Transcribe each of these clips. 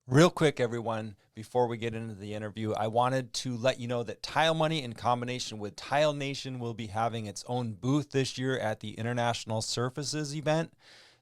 Real quick, everyone, before we get into the interview, I wanted to let you know that Tile Money, in combination with Tile Nation, will be having its own booth this year at the International Surfaces event.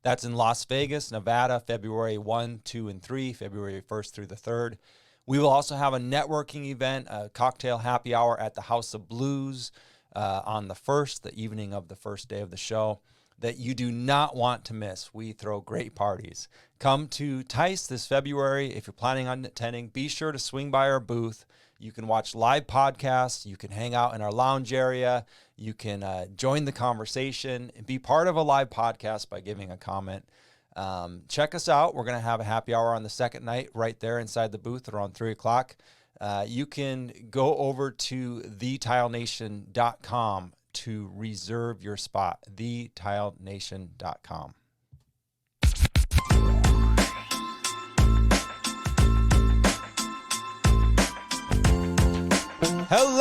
That's in Las Vegas, Nevada, February 1, 2, and 3, February 1st through the 3rd. We will also have a networking event, a cocktail happy hour at the House of Blues on the 1st, the evening of the first day of the show, that you do not want to miss. We throw great parties. Come to TICE this February. If you're planning on attending, be sure to swing by our booth. You can watch live podcasts. You can hang out in our lounge area. You can join the conversation and be part of a live podcast by giving a comment. Check us out. We're going to have a happy hour on the second night right there inside the booth around 3 o'clock. You can go over to thetilenation.com to reserve your spot. thetilenation.com. Hello,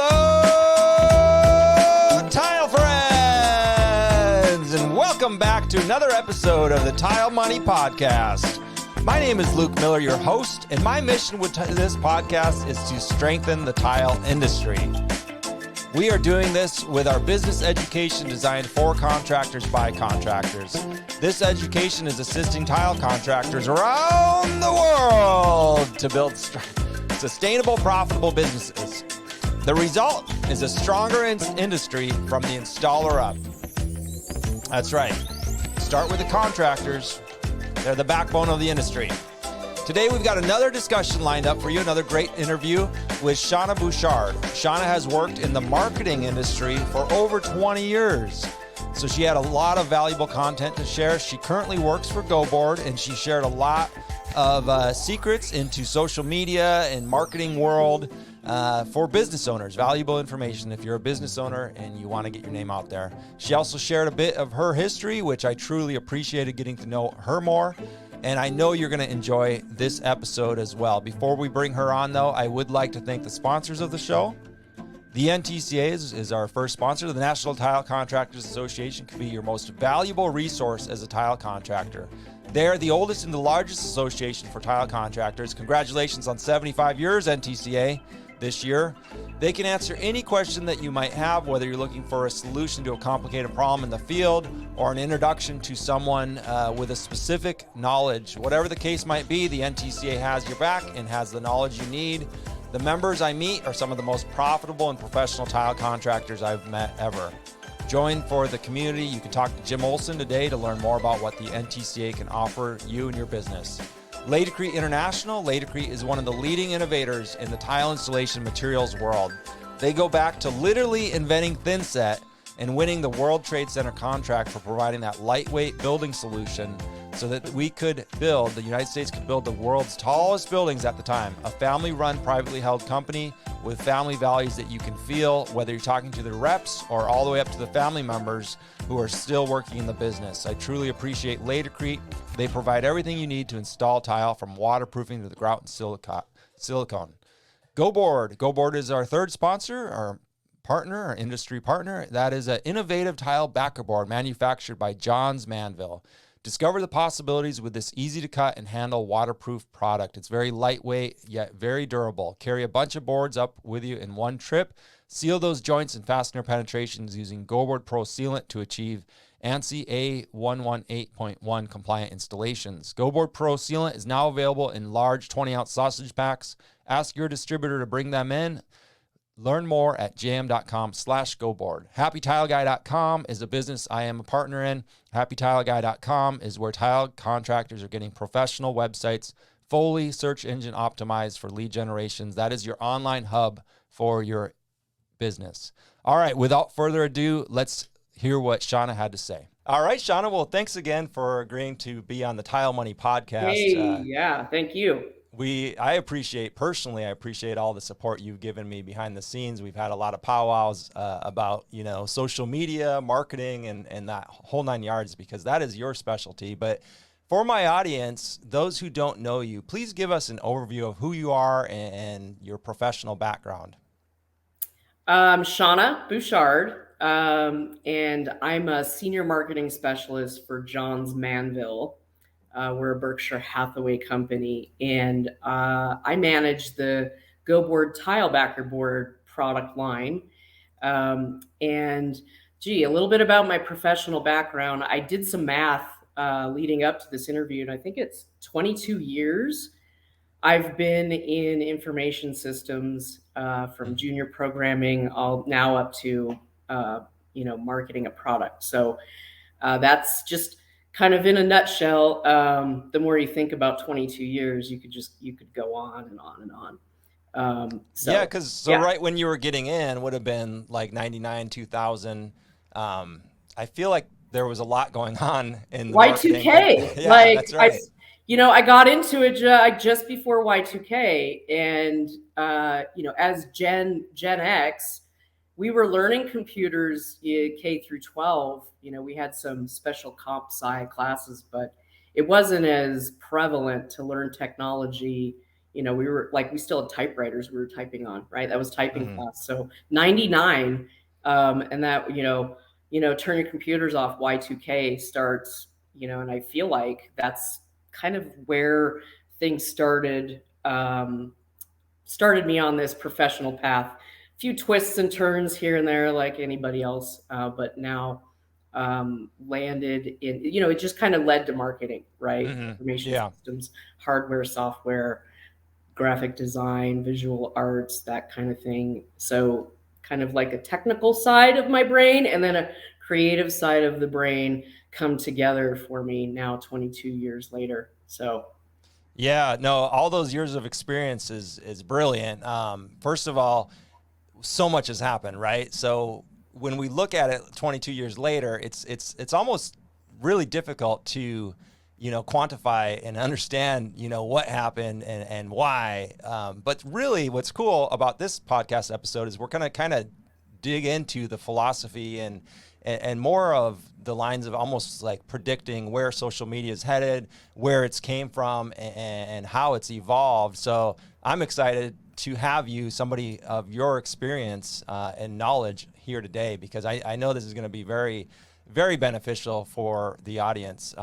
Tile friends, and welcome back to another episode of the Tile Money Podcast. My name is Luke Miller, your host, and my mission with this podcast is to strengthen the tile industry. We are doing this with our business education designed for contractors by contractors. This education is assisting tile contractors around the world to build sustainable, profitable businesses. The result is a stronger industry from the installer up. That's right. Start with the contractors. They're the backbone of the industry. Today, we've got another discussion lined up for you, another great interview with Shawna Bouchard. Shawna has worked in the marketing industry for over 20 years. So she had a lot of valuable content to share. She currently works for GoBoard, and she shared a lot of secrets into social media and marketing world for business owners. Valuable information if you're a business owner and you want to get your name out there. She also shared a bit of her history, which I truly appreciated getting to know her more. And I know you're going to enjoy this episode as well. Before we bring her on, though, I would like to thank the sponsors of the show. The NTCA is our first sponsor. The National Tile Contractors Association can be your most valuable resource as a tile contractor. They're the oldest and the largest association for tile contractors. Congratulations on 75 years, NTCA, this year. They can answer any question that you might have, whether you're looking for a solution to a complicated problem in the field or an introduction to someone with a specific knowledge. Whatever the case might be, the NTCA has your back and has the knowledge you need. The members I meet are some of the most profitable and professional tile contractors I've met ever. Join for the community. You can talk to Jim Olson today to learn more about what the NTCA can offer you and your business. Laticrete International. Laticrete is one of the leading innovators in the tile installation materials world. They go back to literally inventing thinset and winning the World Trade Center contract for providing that lightweight building solution so that the United States could build the world's tallest buildings at the time. A family-run, privately held company with family values that you can feel, whether you're talking to the reps or all the way up to the family members who are still working in the business. I truly appreciate Laticrete. They provide everything you need to install tile, from waterproofing to the grout and silicone. GoBoard. GoBoard is our third sponsor, our partner, our industry partner. That is an innovative tile backer board manufactured by Johns Manville. Discover the possibilities with this easy to cut and handle waterproof product. It's very lightweight, yet very durable. Carry a bunch of boards up with you in one trip. Seal those joints and fastener penetrations using GoBoard Pro Sealant to achieve ANSI A118.1 compliant installations. GoBoard Pro Sealant is now available in large 20-ounce sausage packs. Ask your distributor to bring them in. Learn more at jam.com/GoBoard. HappyTileGuy.com is a business I am a partner in. HappyTileGuy.com is where tile contractors are getting professional websites, fully search engine optimized for lead generations. That is your online hub for your business. All right, without further ado, let's hear what Shawna had to say. All right, Shawna, well, thanks again for agreeing to be on the Tile Money Podcast. Yeah, thank you. I appreciate all the support you've given me behind the scenes. We've had a lot of powwows about, social media, marketing, and that whole nine yards, because that is your specialty. But for my audience, those who don't know you, please give us an overview of who you are and your professional background. Shawna Bouchard, and I'm a senior marketing specialist for Johns Manville. We're a Berkshire Hathaway company, and I manage the GoBoard tile backer board product line. And gee, a little bit about my professional background. I did some math leading up to this interview, and I think it's 22 years I've been in information systems, from junior programming all now up to marketing a product. So that's just kind of in a nutshell. The more you think about 22 years, you could go on and on and on. Yeah, because right when you were getting in would have been like 99, 2000. I feel like there was a lot going on in the Y2K. marketing. Yeah, Like that's right. I got into it just before Y2K, and as Gen X, we were learning computers K through 12. We had some special comp sci classes, but it wasn't as prevalent to learn technology. We still had typewriters we were typing on, right? That was typing class. So 99, and that, turn your computers off, Y2K starts, and I feel like that's kind of where things started me on this professional path. A few twists and turns here and there, like anybody else, but now landed in, it just kind of led to marketing, right? Information systems, hardware, software, graphic design, visual arts, that kind of thing. So kind of like a technical side of my brain and then a creative side of the brain come together for me now 22 years later. So yeah, no, all those years of experience is brilliant. First of all, so much has happened, right? So when we look at it 22 years later, it's almost really difficult to quantify and understand what happened and why. But really, what's cool about this podcast episode is we're gonna kind of dig into the philosophy and more of the lines of almost like predicting where social media is headed, where it's came from, and how it's evolved. So I'm excited to have you, somebody of your experience and knowledge here today, because I know this is going to be very, very beneficial for the audience.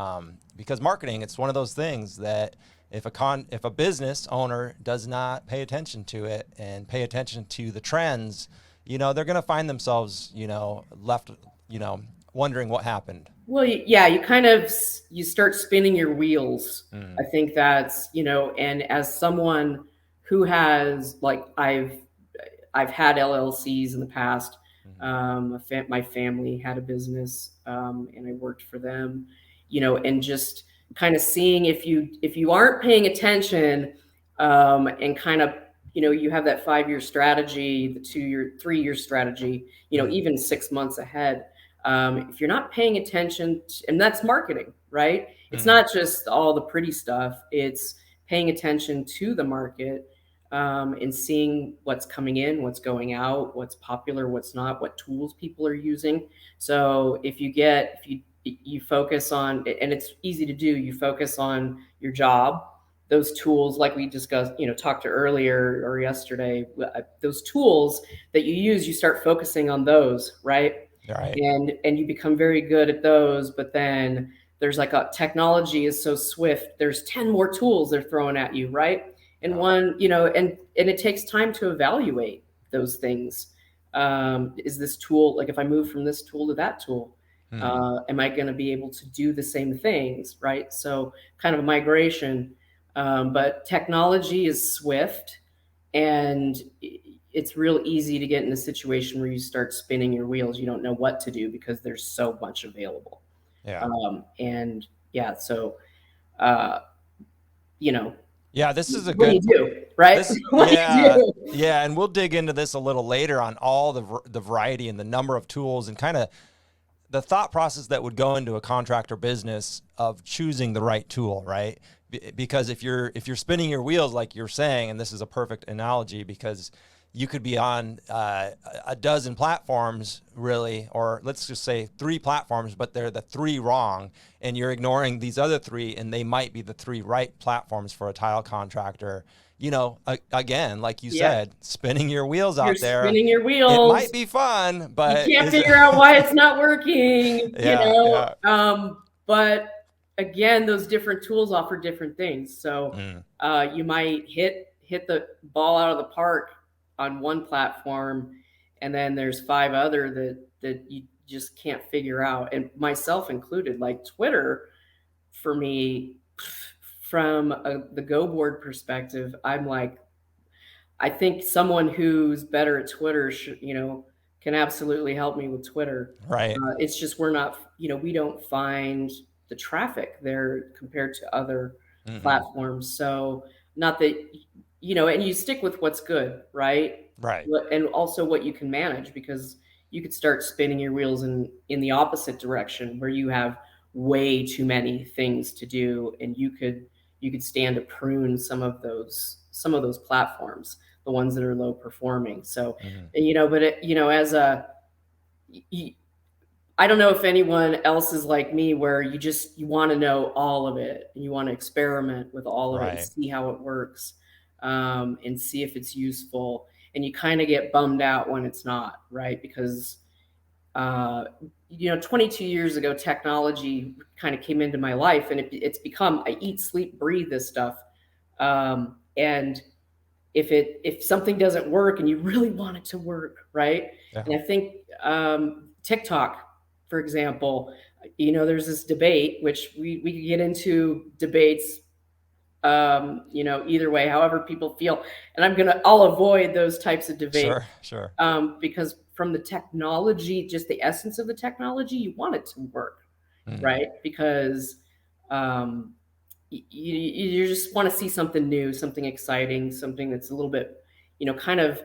Because marketing, it's one of those things that if a business owner does not pay attention to it and pay attention to the trends, they're going to find themselves, left, wondering what happened. Well, yeah, you start spinning your wheels. I think that's, and as someone who has, like, I've had LLCs in the past. My family had a business, and I worked for them, and just kind of seeing if you aren't paying attention, and kind of, you have that 5-year strategy, the 2-year, 3-year strategy, even 6 months ahead. If you're not paying attention, and that's marketing, right? It's not just all the pretty stuff. It's paying attention to the market, and seeing what's coming in, what's going out, what's popular, what's not, what tools people are using. So if you focus on, and it's easy to do, you focus on your job, those tools, like we discussed, talked to earlier or yesterday, those tools that you use, you start focusing on those, right? Right. And you become very good at those, but then there's technology is so swift. There's 10 more tools they're throwing at you, right? And one, and it takes time to evaluate those things. Is this tool, like if I move from this tool to that tool, am I going to be able to do the same things, right? So kind of a migration, but technology is swift, and it's real easy to get in a situation where you start spinning your wheels. You don't know what to do because there's so much available. Yeah. Yeah, this is a what good. do you do, right? Yeah, and we'll dig into this a little later on all the variety and the number of tools and kind of the thought process that would go into a contractor business of choosing the right tool, right? Because if you're spinning your wheels, like you're saying, and this is a perfect analogy, because you could be on a dozen platforms, really, or let's just say 3 platforms, but they're the 3 wrong, and you're ignoring these other 3, and they might be the 3 right platforms for a tile contractor. Again, like you said, spinning your wheels out there. Spinning your wheels. It might be fun, but you can't figure out why it's not working. Yeah. But again, those different tools offer different things. So you might hit the ball out of the park on one platform, and then there's five other that you just can't figure out, and myself included. Like Twitter, for me, from the Go board perspective, I'm like, I think someone who's better at Twitter should, can absolutely help me with Twitter. Right. It's just we're not, we don't find the traffic there compared to other platforms. So not that, and you stick with what's good, right? Right. And also what you can manage, because you could start spinning your wheels in the opposite direction where you have way too many things to do, and you could stand to prune some of those platforms, the ones that are low performing. So, but as I don't know if anyone else is like me, where you want to know all of it, and you want to experiment with all of it and see how it works, and see if it's useful. And you kind of get bummed out when it's not, right? Because 22 years ago, technology kind of came into my life, and it's become, I eat, sleep, breathe this stuff. And if something doesn't work and you really want it to work, right? Yeah. And I think TikTok, for example, there's this debate, which we could get into debates, either way, however people feel. And I'll avoid those types of debates. Sure. Because from the technology, just the essence of the technology, you want it to work, right? Because you just want to see something new, something exciting, something that's a little bit, kind of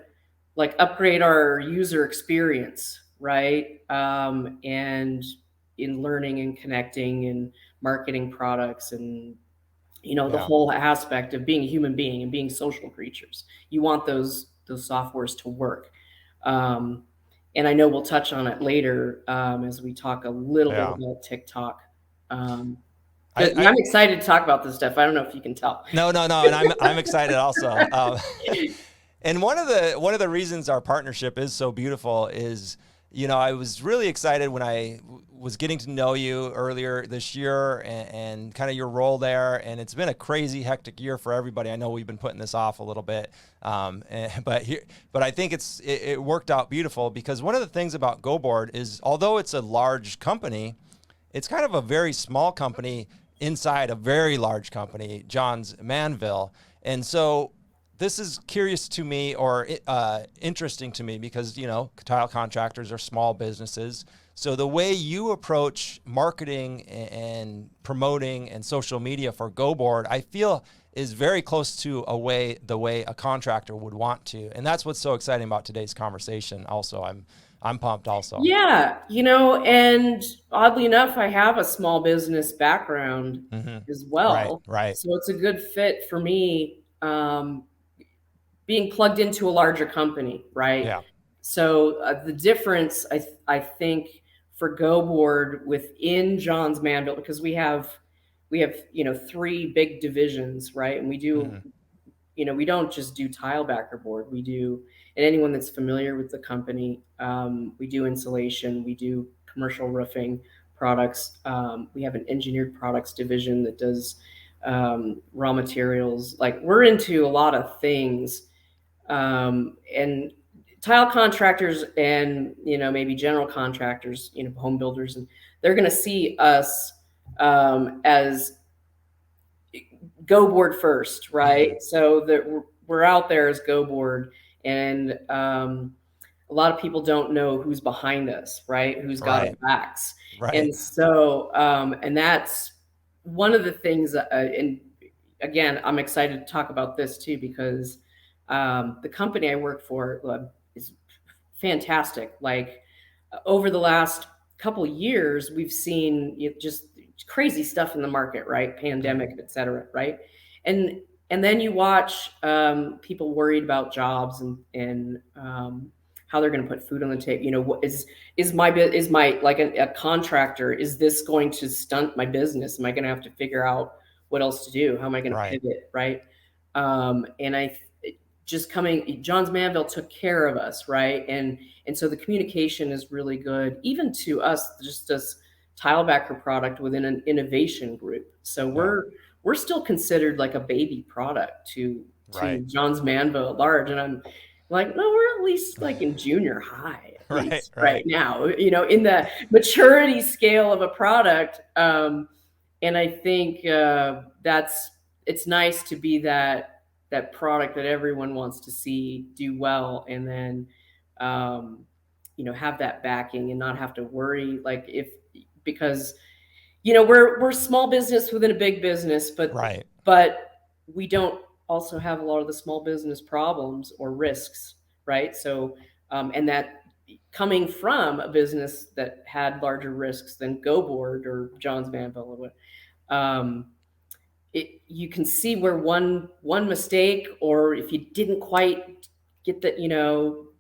like upgrade our user experience, right? And in learning and connecting and marketing products, and the whole aspect of being a human being and being social creatures. You want those softwares to work. And I know we'll touch on it later as we talk a little bit about TikTok. I'm excited to talk about this stuff. I don't know if you can tell. No, and I'm excited also. And one of the reasons our partnership is so beautiful is, I was really excited when I was getting to know you earlier this year and kind of your role there. And it's been a crazy, hectic year for everybody. I know we've been putting this off a little bit, but I think it worked out beautiful, because one of the things about GoBoard is, although it's a large company, it's kind of a very small company inside a very large company, Johns Manville. And so this is curious to me, or interesting to me, because, tile contractors are small businesses. So the way you approach marketing and promoting and social media for GoBoard, I feel is very close to the way a contractor would want to. And that's what's so exciting about today's conversation. Also, I'm pumped also. Yeah. And oddly enough, I have a small business background as well. Right. So it's a good fit for me, being plugged into a larger company, right? Yeah. So the difference, I think, for GoBoard within Johns Manville, because we have three big divisions, right? And we do, we don't just do tile backer board. We do, and anyone that's familiar with the company, we do insulation, we do commercial roofing products. We have an engineered products division that does raw materials. Like, we're into a lot of things. And tile contractors and, maybe general contractors, home builders, and they're going to see us as GoBoard first, right? So that we're out there as GoBoard, and a lot of people don't know who's behind us, right? Who's got our backs. Right. And so, and that's one of the things, and again, I'm excited to talk about this too, because the company I work for is fantastic. Like, over the last couple of years, we've seen just crazy stuff in the market, right? Pandemic, et cetera, right? And then you watch people worried about jobs and how they're going to put food on the table. What is my like a contractor? Is this going to stunt my business? Am I going to have to figure out what else to do? How am I going to pivot, right? And Johns Manville took care of us, right? And so the communication is really good, even to us, just us tile backer product within an innovation group. So we're still considered like a baby product to Johns Manville at large. And I'm like, no, we're at least like in junior high, at least right now, in the maturity scale of a product. And I think it's nice to be that product that everyone wants to see do well, and then have that backing and not have to worry because we're small business within a big business, but we don't also have a lot of the small business problems or risks, right? So and that coming from a business that had larger risks than GoBoard or Johns Manville or what, you can see where one mistake, or if you didn't quite get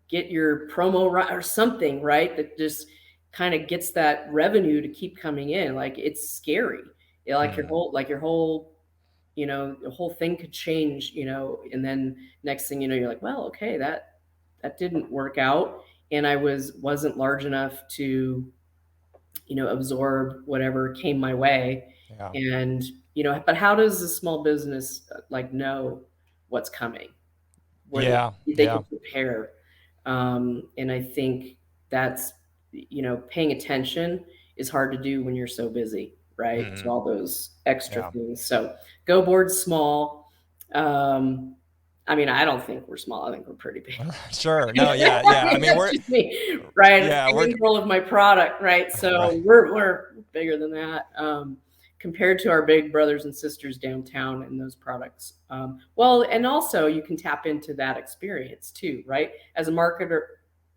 get your promo right or something right, that just kind of gets that revenue to keep coming in. Like, it's scary. Your whole the whole thing could change, and then next thing you know, you're like, well, okay, that didn't work out, and I wasn't large enough to absorb whatever came my way. And but how does a small business know what's coming, where they can prepare? And I think that's paying attention is hard to do when you're so busy, right? To all those extra things. So GoBoard's small. I mean, I don't think we're small. I think we're pretty big. Sure. No. Yeah. Yeah. I mean, we're just me, right? Yeah, we're control of my product, right? So we're bigger than that compared to our big brothers and sisters downtown in those products. Well, and also you can tap into that experience too, right? As a marketer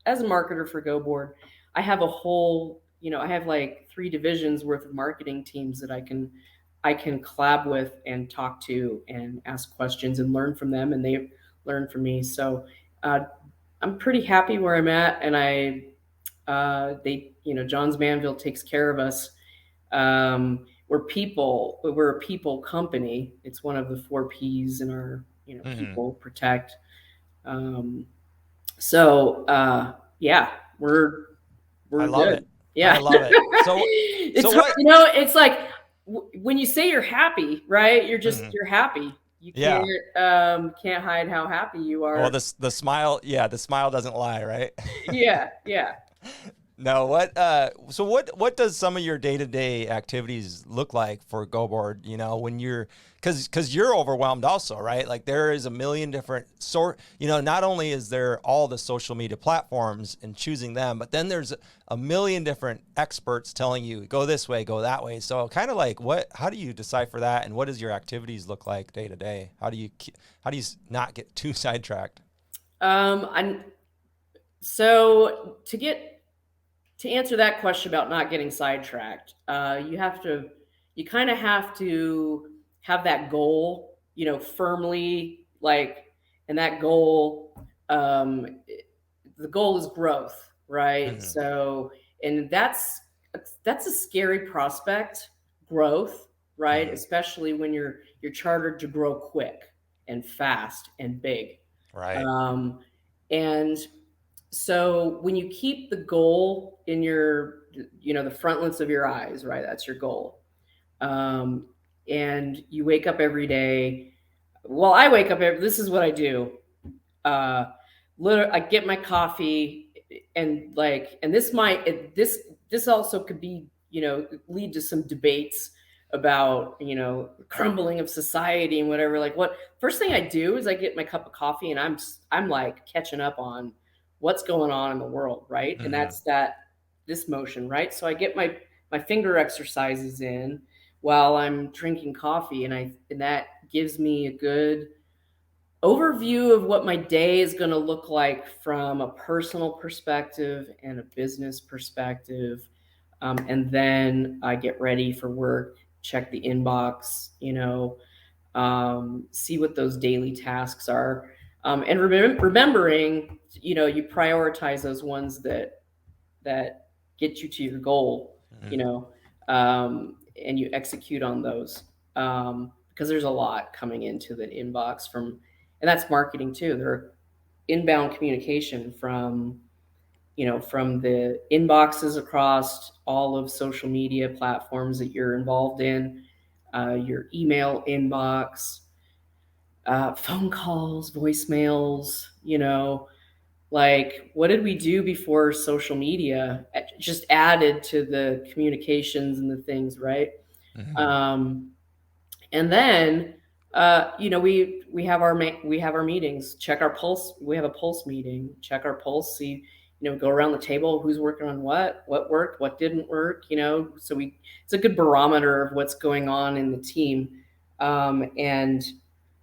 for GoBoard, I have a whole, I have like 3 divisions worth of marketing teams that I can collab with and talk to and ask questions and learn from them, and they learn from me. So I'm pretty happy where I'm at, and Johns Manville takes care of us. We're a people company. It's one of the 4 P's in our, people, protect. Yeah, we're I love good. it. Yeah, I love it. So it's hard, it's like when you say you're happy, right? You're just you're happy. You can't hide how happy you are. Well, the smile, the smile doesn't lie, right? Yeah. No, what does some of your day-to-day activities look like for GoBoard, when you're, because you're overwhelmed also, right? Like, there is a million different not only is there all the social media platforms and choosing them, but then there's a million different experts telling you, go this way, go that way. So kind of like, how do you decipher that? And what does your activities look like day to day? How do you not get too sidetracked? So to answer that question about not getting sidetracked, you kind of have to have that goal, firmly, and that goal, the goal is growth, right? So, and that's a scary prospect, growth, right? Especially when you're chartered to grow quick and fast and big. Right. And so when you keep the goal in your, the frontlets of your eyes, right? That's your goal. And you wake up every day. Well, I wake up this is what I do. I get my coffee, and this also could be, lead to some debates about, crumbling of society and whatever. First thing I do is I get my cup of coffee, and I'm like catching up on what's going on in the world, right? And that's this motion, right? So I get my finger exercises in while I'm drinking coffee, and that gives me a good overview of what my day is going to look like from a personal perspective and a business perspective. And then I get ready for work, check the inbox, see what those daily tasks are. And remembering, you prioritize those ones that get you to your goal, and you execute on those, because there's a lot coming into the inbox and that's marketing too. There are inbound communication from from the inboxes across all of social media platforms that you're involved in, your email inbox, phone calls, voicemails, like what did we do before social media just added to the communications and the things, right? Mm-hmm. And then we have our meetings, check our pulse. We have a pulse meeting, check our pulse, see, go around the table, who's working on what worked, what didn't work, so it's a good barometer of what's going on in the team. And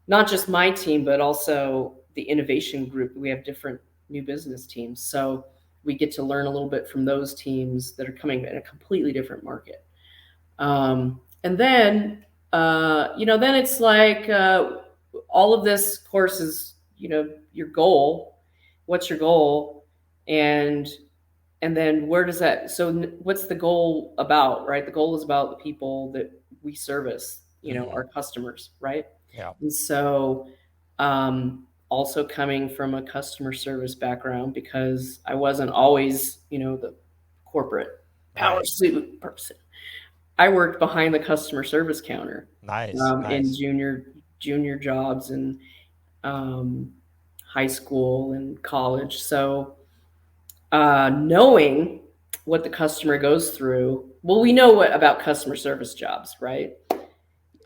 not just my team, but also the innovation group. We have different new business teams, so we get to learn a little bit from those teams that are coming in a completely different market. And then then it's like all of this course is your goal. What's your goal? And then where does that, so what's the goal about, right? The goal is about the people that we service, our customers, right? Yeah. And so also coming from a customer service background, because I wasn't always, the corporate power suit person. I worked behind the customer service counter. Nice. In junior jobs and high school and college. So knowing what the customer goes through, well, we know what about customer service jobs, right?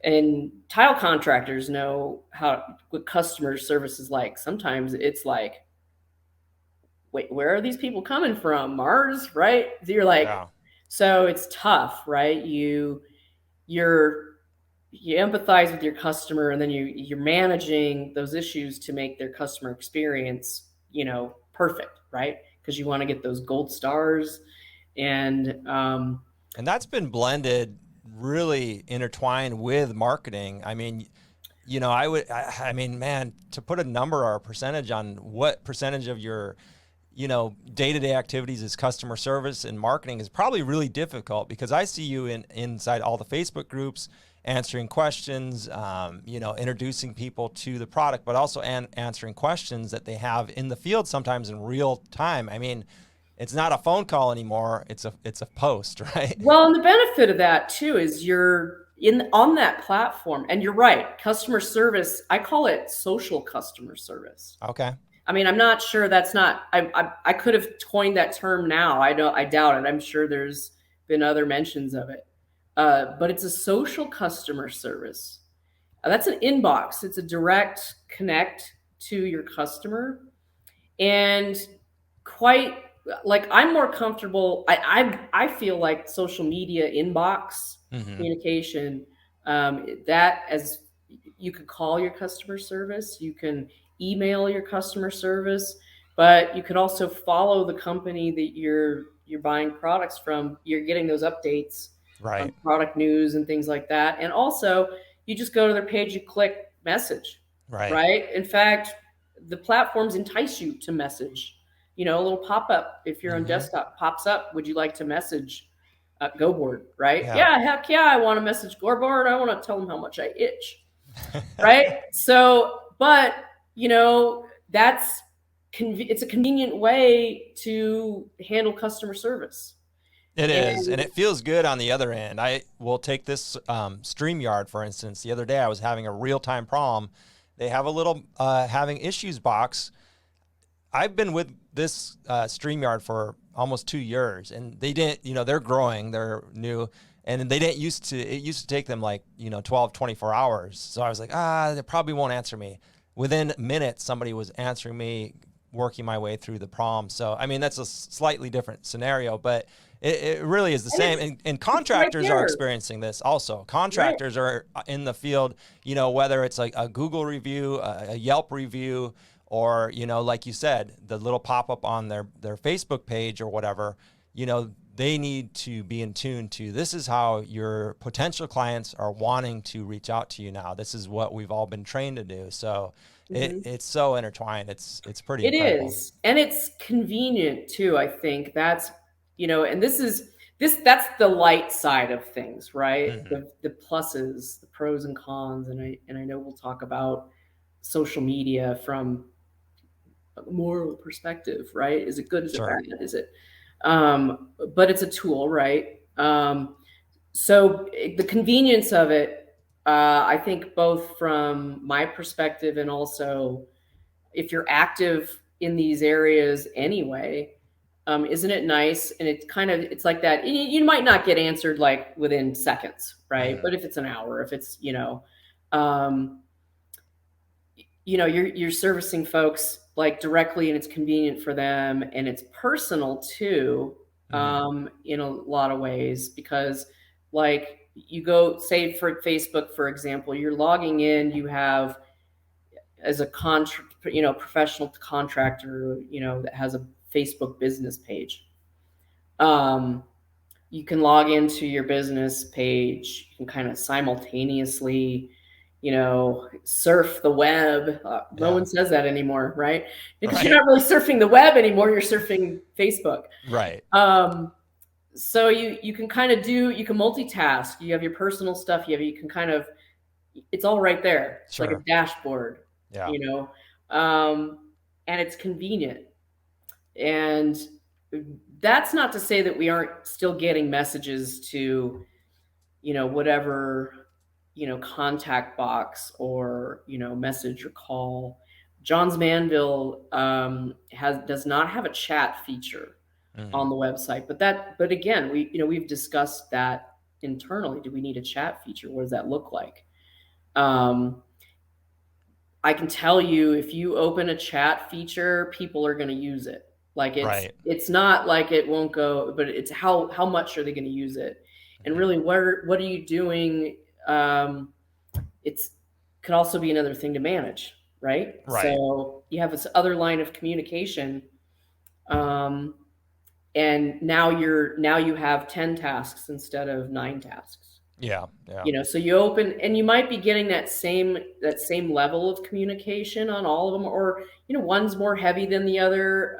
And tile contractors know what customer service is like. Sometimes it's like, wait, where are these people coming from? Mars, right? You're like, Yeah. So it's tough, right? You empathize with your customer, and then you're managing those issues to make their customer experience, perfect, right? Because you want to get those gold stars, and that's been blended, really intertwined with marketing. I mean, I mean, man, to put a number or a percentage on what percentage of your day-to-day activities is customer service and marketing is probably really difficult, because I see you inside all the Facebook groups answering questions, introducing people to the product, but also answering questions that they have in the field, sometimes in real time. I mean, it's not a phone call anymore. It's a post, right? Well, and the benefit of that too is you're on that platform, and you're right. Customer service, I call it social customer service. Okay. I mean, I'm not sure that's not, I could have coined that term now. I doubt it. I'm sure there's been other mentions of it. But it's a social customer service. That's an inbox. It's a direct connect to your customer. And quite like, I'm more comfortable. I feel like social media inbox communication, that as you could call your customer service, you can email your customer service, but you could also follow the company that you're buying products from. You're getting those updates on product news and things like that. And also you just go to their page, you click message, right? In fact, the platforms entice you to message, a little pop-up. If you're on desktop, pops up, would you like to message GoBoard, right? Yeah, heck yeah, I want to message GoBoard. I want to tell them how much I itch. Right? So, but it's a convenient way to handle customer service. It is, and it feels good on the other end. I will take this StreamYard, for instance. The other day I was having a real-time problem. They have a little having issues box. I've been with this StreamYard for almost 2 years, and they didn't, they're growing, they're new, and they didn't used to, it used to take them like, 12, 24 hours. So I was like, they probably won't answer me. Within minutes, somebody was answering me, working my way through the problem. So, I mean, that's a slightly different scenario, but it really is the same. And contractors are experiencing this also. Contractors are in the field, whether it's like a Google review, a Yelp review, or, like you said, the little pop-up on their Facebook page or whatever, they need to be in tune to, this is how your potential clients are wanting to reach out to you now. This is what we've all been trained to do. So it's so intertwined. It's pretty incredible. It is. And it's convenient too. I think that's, and that's the light side of things, right? The pluses, the pros and cons. And I know we'll talk about social media from moral perspective, right? Is it good? Is it Sure. bad? Is it? But it's a tool, right? So the convenience of it, I think both from my perspective and also if you're active in these areas anyway, isn't it nice? And it's like that. You might not get answered like within seconds, right? But if it's an hour, if it's, um, you're servicing folks like directly and it's convenient for them and it's personal too, in a lot of ways, because like you go say for Facebook, for example, you're logging in, you have as a professional contractor, that has a Facebook business page. You can log into your business page. You can kind of simultaneously, surf the web. No one says that anymore, right? Because you're not really surfing the web anymore. You're surfing Facebook. Right. So you can kind of you can multitask. You have your personal stuff. You can kind of, it's all right there. It's like a dashboard. Yeah. And it's convenient. And that's not to say that we aren't still getting messages to, whatever, contact box or, message or call. Johns Manville does not have a chat feature on the website, but again, we've discussed that internally. Do we need a chat feature? What does that look like? I can tell you, if you open a chat feature, people are going to use it. Like it's not like it won't go, but it's how much are they going to use it? And really, what are you doing? It's could also be another thing to manage, right? So you have this other line of communication, and now you have 10 tasks instead of 9 tasks. Yeah. So you open and you might be getting that same level of communication on all of them, or one's more heavy than the other.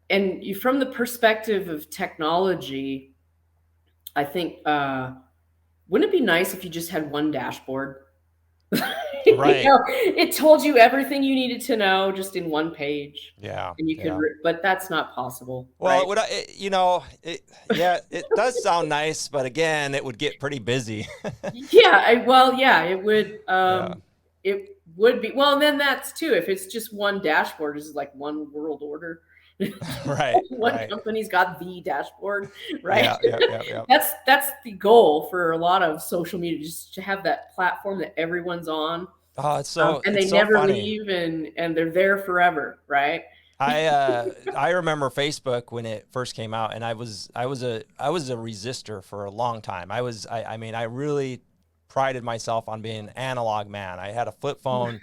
And from the perspective of technology, I think wouldn't it be nice if you just had one dashboard? Right. It told you everything you needed to know just in one page. Yeah. And you could, but that's not possible. Well, right? It does sound nice, but again, it would get pretty busy. It would. It would be. Well, and then that's too. If it's just one dashboard, it's like one world order. Right. One company's got the dashboard, right? Yeah. That's the goal for a lot of social media, just to have that platform that everyone's on. Oh, it's so and they never leave, and they're there forever, right? I remember Facebook when it first came out, and I was a resistor for a long time. I really prided myself on being an analog man. I had a flip phone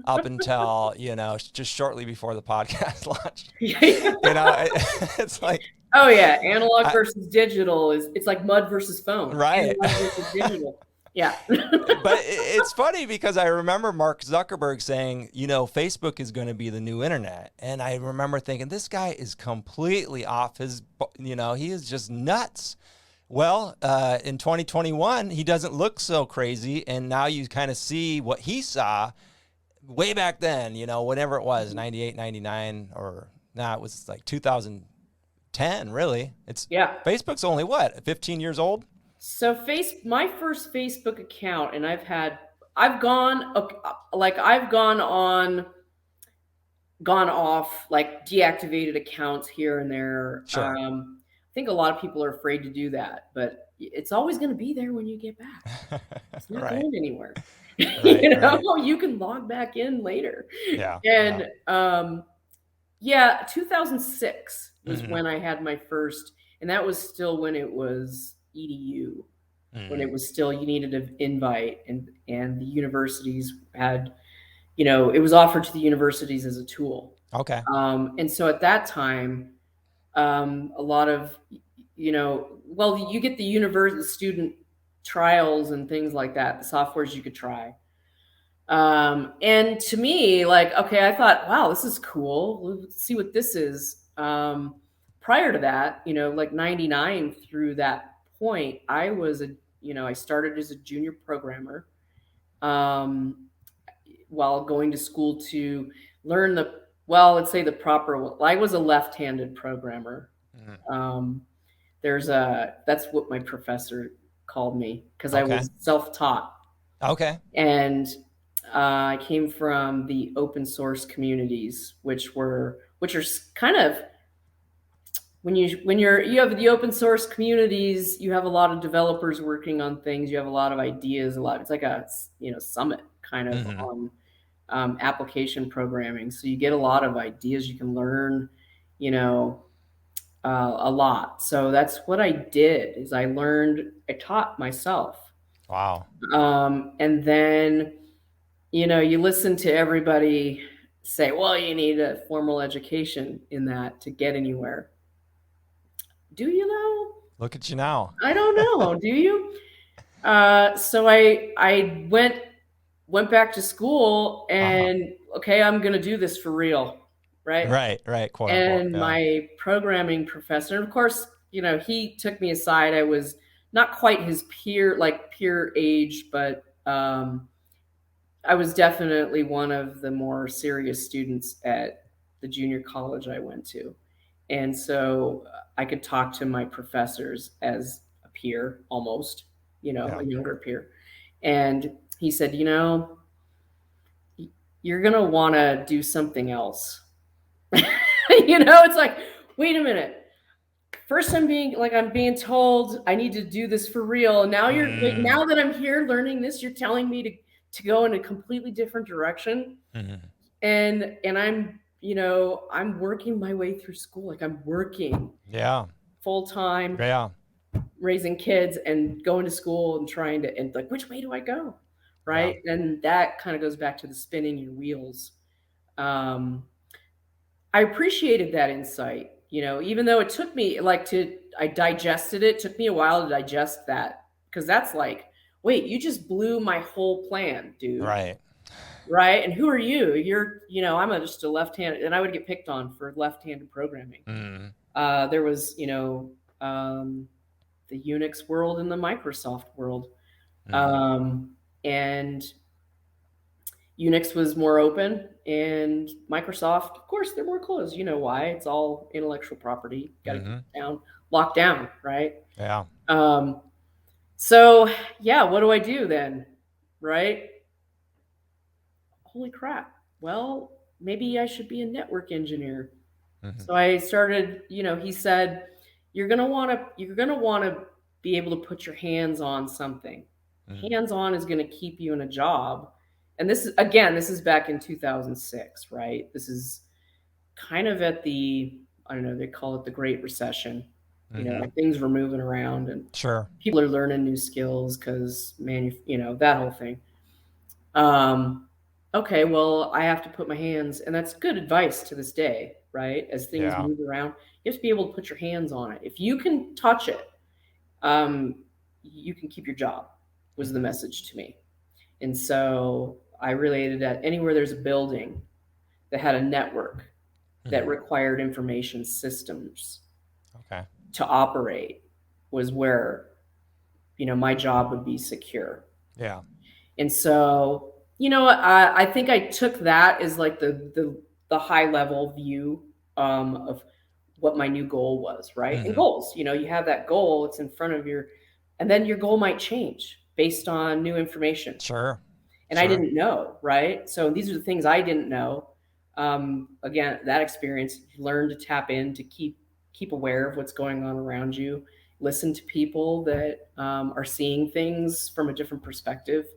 up until, just shortly before the podcast launched. It's like, oh yeah, analog versus digital it's like mud versus phone. Right. Analog versus digital. Yeah. But it's funny because I remember Mark Zuckerberg saying, Facebook is going to be the new internet. And I remember thinking, this guy is completely off his, he is just nuts. Well, in 2021, he doesn't look so crazy. And now you kind of see what he saw way back then, whatever it was, 98, 99, or it was like 2010, really. Facebook's only what, 15 years old? So my first Facebook account, and I've gone off, like deactivated accounts here and there. Sure. I think a lot of people are afraid to do that, but it's always going to be there when you get back. It's not going anywhere. You can log back in later. Yeah. And 2006 was when I had my first, and that was still when it was EDU, when it was still, you needed an invite, and the universities had, it was offered to the universities as a tool. Okay. And so at that time, a lot of, you get the university student trials and things like that, the softwares you could try. And to me, like, okay, I thought, wow, this is cool. Let's see what this is. Prior to that, like 99 through that point, I was I started as a junior programmer, while going to school to learn let's say the proper. I was a left-handed programmer. Mm-hmm. That's what my professor called me because I Okay. was self-taught. Okay. And I came from the open source communities, which are kind of you have the open source communities, you have a lot of developers working on things, you have a lot of ideas, it's like a summit kind of on application programming. So you get a lot of ideas, you can learn, a lot. So that's what I did is I taught myself. Wow. And then, you listen to everybody say, well, you need a formal education in that to get anywhere. Do you know? Look at you now. I don't know. Do you? So I went back to school and okay, I'm gonna do this for real, right? Right, quote unquote. And Yeah. my programming professor, and of course, he took me aside. I was not quite his peer age, but I was definitely one of the more serious students at the junior college I went to. And so I could talk to my professors as a peer almost, Yeah. a younger peer. And he said, you're going to want to do something else. It's like, wait a minute. First I'm being told I need to do this for real. And now now that I'm here learning this, you're telling me to go in a completely different direction. And I'm, I'm working my way through school. Like I'm working full time, raising kids and going to school and trying to, and like, which way do I go? Right. Yeah. And that kind of goes back to the spinning your wheels. I appreciated that insight, even though it took me I digested it. It took me a while to digest that because that's like, wait, you just blew my whole plan, dude. Right. And who are you? You're, I'm just a left-handed, and I would get picked on for left-handed programming. There was, the Unix world and the Microsoft world. And Unix was more open, and Microsoft, of course, they're more closed. You know why? It's all intellectual property. Got to keep locked down, right? Yeah. So yeah, what do I do then? Right? Holy crap. Well, maybe I should be a network engineer. So I started, he said, you're going to want to be able to put your hands on something. Hands-on is going to keep you in a job. And this is back in 2006, right? This is kind of at the, I don't know, they call it the Great Recession. Like things were moving around and people are learning new skills because that whole thing. Okay, well, I have to put my hands, and that's good advice to this day, right? As things move around, you have to be able to put your hands on it. If you can touch it, you can keep your job, was the message to me. And so I related that anywhere there's a building that had a network that required information systems to operate was where, my job would be secure. Yeah. And so, I think I took that as like the high level view of what my new goal was, right? And goals, you have that goal, it's in front of and then your goal might change based on new information. Sure. And I didn't know, right? So these are the things I didn't know. Again, that experience, you learn to tap in, to keep aware of what's going on around you, listen to people that are seeing things from a different perspective.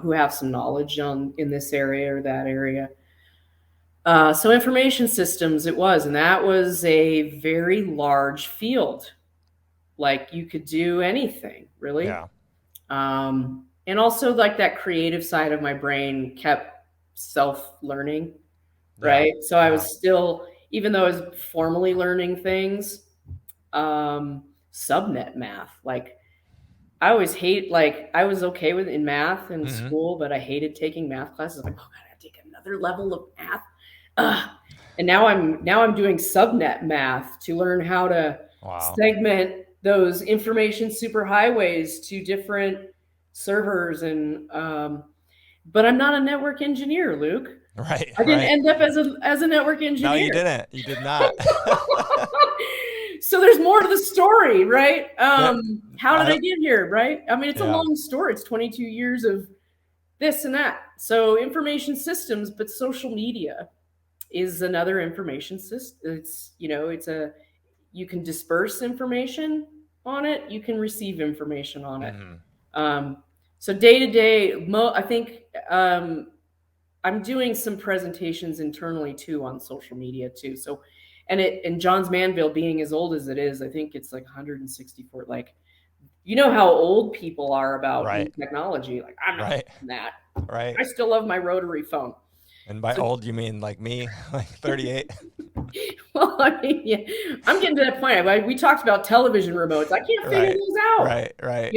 Who have some knowledge in this area or that area. So information systems it was, and that was a very large field. Like you could do anything, really. Yeah. And also like that creative side of my brain kept self-learning, right? So I was still, even though I was formally learning things, subnet math, like I always I was okay with in math in school, but I hated taking math classes. Like, oh God, I have to take another level of math. And now I'm doing subnet math to learn how to segment those information superhighways to different servers. And, but I'm not a network engineer, Luke. Right. I didn't Right. end up as a network No, engineer. you didn't. You did not. So there's more to the story, right? That, How did I get here, right? I mean, it's a yeah. long story. It's 22 years of this and that. So information systems, but social media is another information system. It's, you can disperse information on it. You can receive information on it. Mm-hmm. So day to day, I think I'm doing some presentations internally too on social media too. So, and Johns Manville being as old as it is, I think it's like 164. Like, how old people are about new Right. technology. Like, I'm not Right. doing that. Right. I still love my rotary phone. And by So, old, you mean like me, like 38? well, I mean, yeah, I'm getting to that point. We talked about television remotes. I can't figure Right. those out. Right. Right.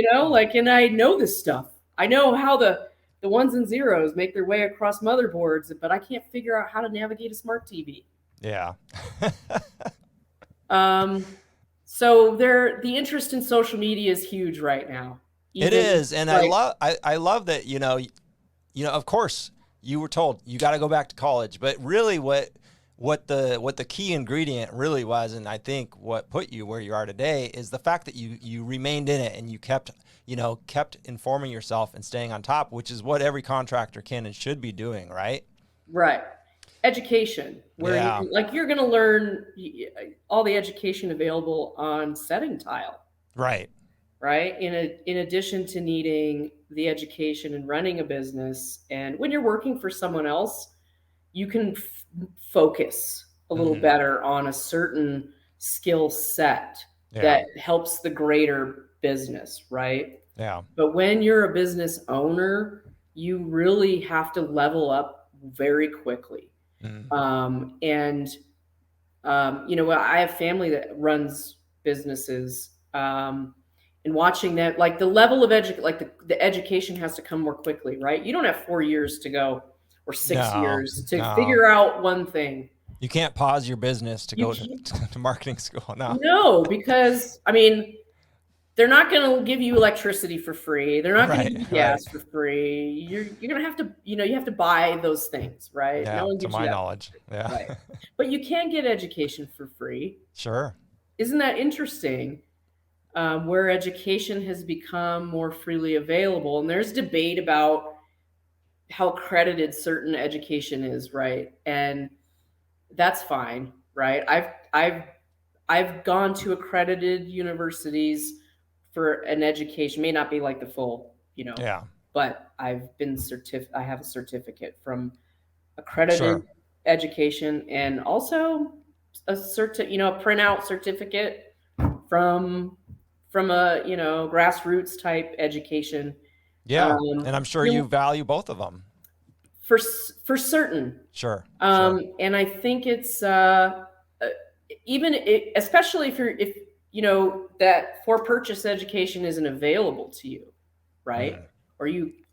And I know this stuff. I know how the ones and zeros make their way across motherboards, but I can't figure out how to navigate a smart TV. Yeah. So the interest in social media is huge right now. It is. And I love that, of course you were told you got to go back to college, but really what the key ingredient really was, and I think what put you where you are today, is the fact that you remained in it and you kept informing yourself and staying on top, which is what every contractor can and should be doing, right? Right. Education, where you're going to learn all the education available on setting tile. Right. Right. In addition to needing the education and running a business, and when you're working for someone else, you can focus a little better on a certain skill set that helps the greater business, right? Yeah. But when you're a business owner, you really have to level up very quickly. I have family that runs businesses, and watching that, like the level of the education has to come more quickly, right? You don't have 4 years to go or 6 years to figure out one thing. You can't pause your business to go to marketing school. No, because they're not going to give you electricity for free. They're not going to give you gas for free. You're going to have to, you have to buy those things, right? Yeah, no one gives to my you that. knowledge. Yeah. Right. But you can get education for free. Sure. Isn't that interesting? Where education has become more freely available. And there's debate about how accredited certain education is, right? And that's fine, right? I've gone to accredited universities for an education, may not be like the full, but I have a certificate from accredited education, and also a printout certificate from a grassroots type education. Yeah, and I'm sure you value both of them for certain. Sure. And I think it's especially if that for purchase education isn't available to you, right?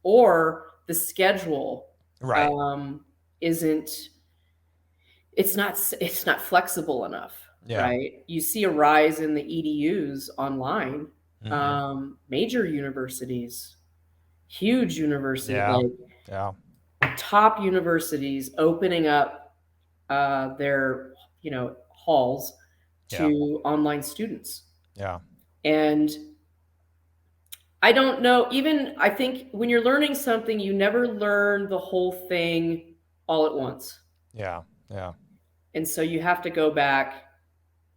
Or the schedule isn't. It's not flexible enough. Yeah. Right. You see a rise in the EDUs online, major universities, huge universities, top universities opening up their, halls to online students. Yeah. And I don't know, I think when you're learning something, you never learn the whole thing all at once. Yeah. Yeah. And so you have to go back.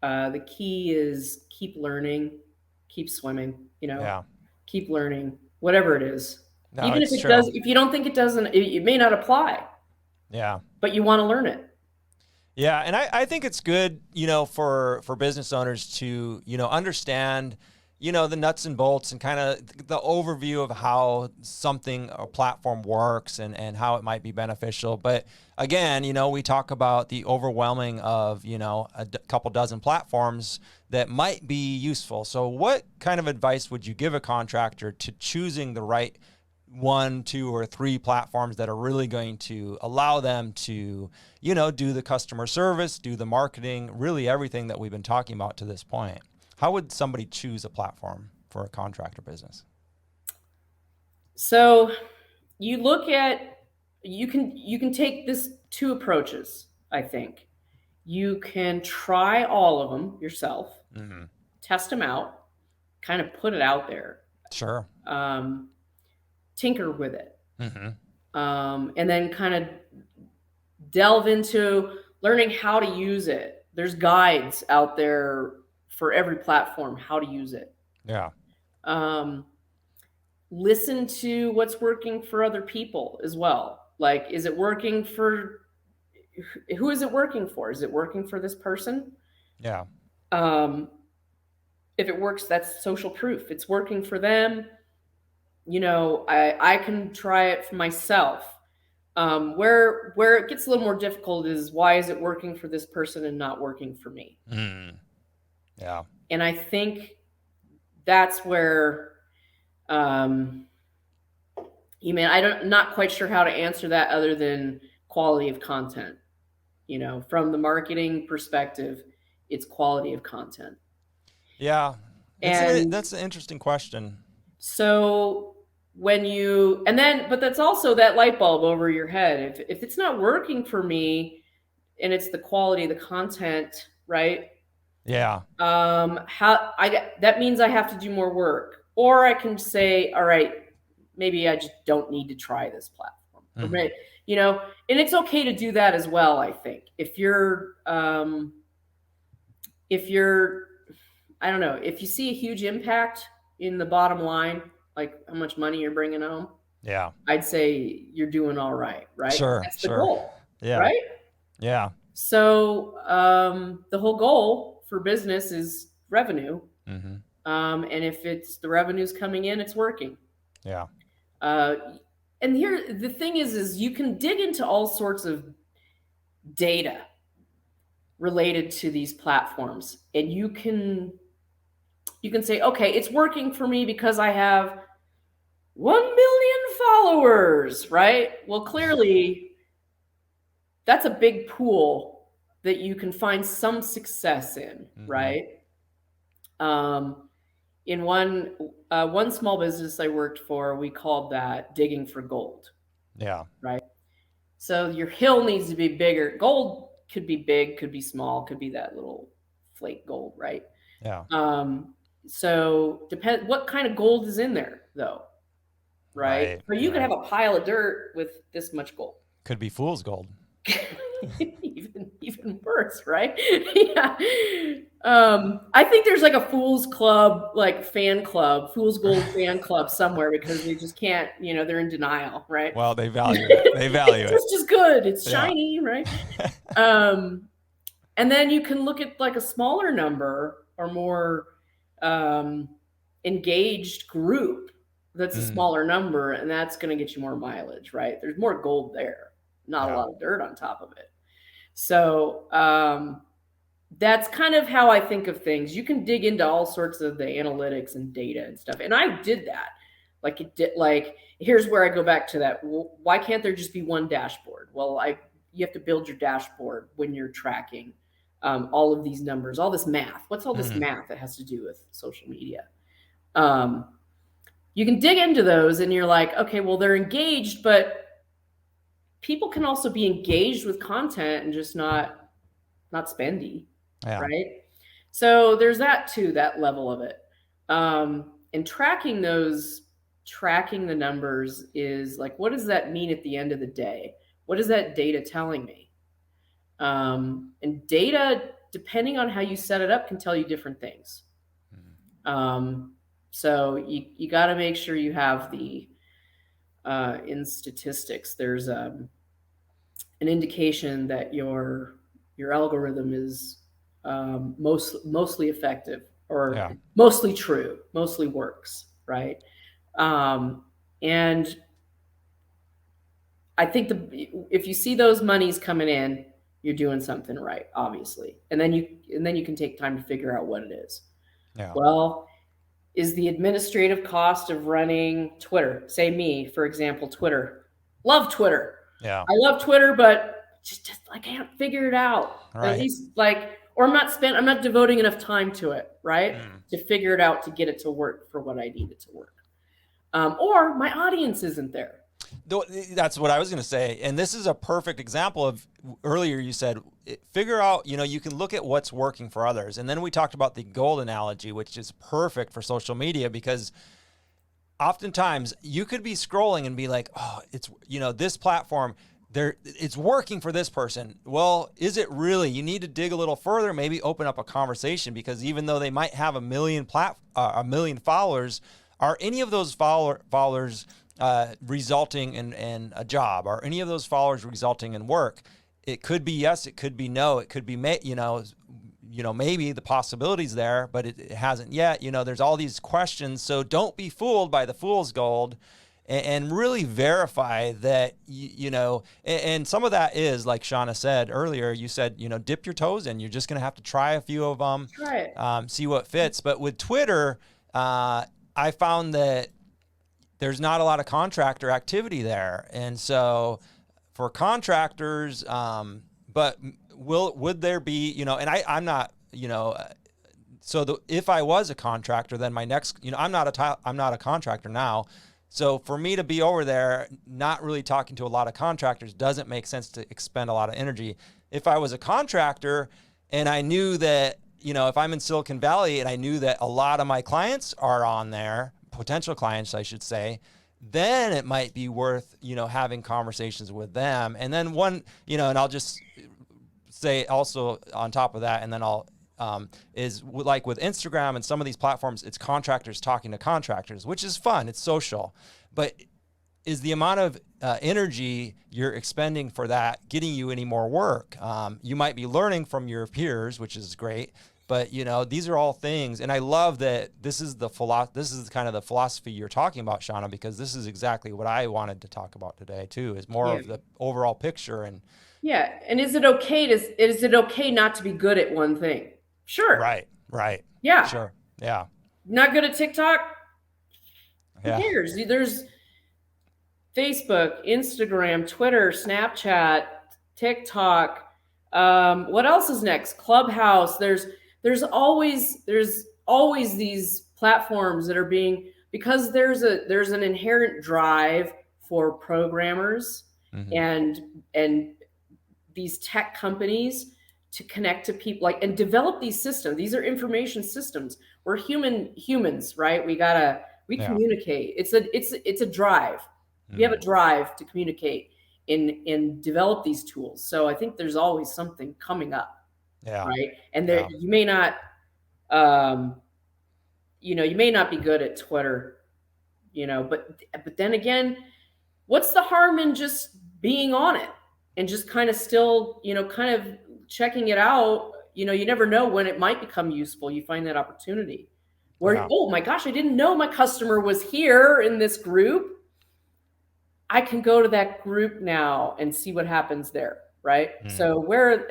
The key is keep learning, keep swimming, keep learning, whatever it is. No, even if it does, if you don't think it doesn't, it may not apply. Yeah. But you want to learn it. Yeah. And I think it's good, for business owners to, understand, the nuts and bolts and kind of the overview of how a platform works and how it might be beneficial. But again, we talk about the overwhelming of, a couple dozen platforms that might be useful. So what kind of advice would you give a contractor to choosing the right 1, 2, or 3 platforms that are really going to allow them to, do the customer service, do the marketing, really everything that we've been talking about to this point? How would somebody choose a platform for a contractor business? So you look at you can take this two approaches, I think. You can try all of them yourself, test them out, kind of put it out there. Sure. Tinker with it. And then kind of delve into learning how to use it. There's guides out there for every platform, how to use it. Yeah. Listen to what's working for other people as well. Like, is it working for, who is it working for? Is it working for this person? Yeah. If it works, that's social proof. It's working for them. I can try it for myself. Where it gets a little more difficult is, why is it working for this person and not working for me? Yeah. And I think that's where, I'm not quite sure how to answer that other than quality of content. From the marketing perspective, it's quality of content. Yeah. That's an interesting question. So but that's also that light bulb over your head. If it's not working for me and it's the quality of the content, right? Yeah. That means I have to do more work, or I can say, all right, maybe I just don't need to try this platform. Right? And it's okay to do that as well. I think if you're, I don't know, if you see a huge impact in the bottom line, like how much money you're bringing home, yeah, I'd say you're doing all right, right? Sure, That's the goal, yeah, right? Yeah. So the whole goal for business is revenue, and if it's the revenue's coming in, it's working. Yeah. And here the thing is you can dig into all sorts of data related to these platforms, and you can say, okay, it's working for me because I have 1 million followers, right? Well, clearly that's a big pool that you can find some success in, right? In one small business I worked for, we called that digging for gold. Yeah. Right. So your hill needs to be bigger. Gold could be big, could be small, could be that little flake gold, right? Yeah. So depend what kind of gold is in there, though, right? Or you could have a pile of dirt with this much gold. Could be fool's gold. even worse, right? Yeah. I think there's like a fool's club, like fan club, fool's gold fan club somewhere, because they just can't, they're in denial, right? Well, they value it. They value it. It's just good. It's shiny, right? And then you can look at like a smaller number or more engaged group. That's a smaller number, and that's going to get you more mileage, right? There's more gold there, not a lot of dirt on top of it. So that's kind of how I think of things. You can dig into all sorts of the analytics and data and stuff. And I did that. Here's where I go back to that. Why can't there just be one dashboard? Well, you have to build your dashboard when you're tracking all of these numbers, all this math. What's all this math that has to do with social media? You can dig into those and you're like, okay, well, they're engaged, but people can also be engaged with content and just not spendy, right? So there's that too, that level of it. And tracking the numbers is like, what does that mean at the end of the day? What is that data telling me? And data, depending on how you set it up, can tell you different things. So you got to make sure you have the in statistics, there's an indication that your algorithm is mostly effective, or mostly true, mostly works, right? And I think if you see those monies coming in, you're doing something right, obviously. And then you can take time to figure out what it is. Yeah. Well, is the administrative cost of running Twitter, say me, for example, Twitter. Love Twitter. Yeah. I love Twitter, but just I can't figure it out. Right. At least or I'm not devoting enough time to it, right? To figure it out, to get it to work for what I need it to work. Or my audience isn't there. That's what I was going to say. And this is a perfect example of earlier you said, figure out, you can look at what's working for others. And then we talked about the gold analogy, which is perfect for social media because oftentimes you could be scrolling and be like, oh, it's, this platform there, it's working for this person. Well, is it really? You need to dig a little further, maybe open up a conversation, because even though they might have a million followers, are any of those followers resulting in a job? Are any of those followers resulting in work? It could be yes, it could be no, it could be maybe the possibilities there, but it hasn't yet. There's all these questions. So don't be fooled by the fool's gold, and really verify that, and some of that is, like Shawna said earlier, you said, dip your toes in. You're just going to have to try a few of them, see what fits. But with Twitter, I found that there's not a lot of contractor activity there. And so for contractors, but would there be, and I'm not, so if I was a contractor, then my next, I'm not a contractor now. So for me to be over there, not really talking to a lot of contractors doesn't make sense to expend a lot of energy. If I was a contractor and I knew that, if I'm in Silicon Valley and I knew that a lot of my clients are on there, potential clients, I should say, then it might be worth, having conversations with them. And then and I'll just say also on top of that, and then I'll, is like with Instagram and some of these platforms, it's contractors talking to contractors, which is fun. It's social, but is the amount of energy you're expending for that getting you any more work? You might be learning from your peers, which is great, but these are all things. And I love that this is kind of the philosophy you're talking about, Shawna, because this is exactly what I wanted to talk about today too, is more of the overall picture. And and is it okay not to be good at one thing? Sure. Right. Yeah. Sure. Yeah. Not good at TikTok? Who cares? There's Facebook, Instagram, Twitter, Snapchat, TikTok. What else is next? Clubhouse. There's always these platforms that are being, because there's an inherent drive for programmers and these tech companies to connect to people, and develop these systems. These are information systems. We're humans, right? We communicate. It's a drive. We have a drive to communicate and develop these tools. So I think there's always something coming up. Yeah. Right. And you may not, you may not be good at Twitter, but then again, what's the harm in just being on it and just kind of still, kind of checking it out? You never know when it might become useful. You find that opportunity where, oh my gosh, I didn't know my customer was here in this group. I can go to that group now and see what happens there. Right. So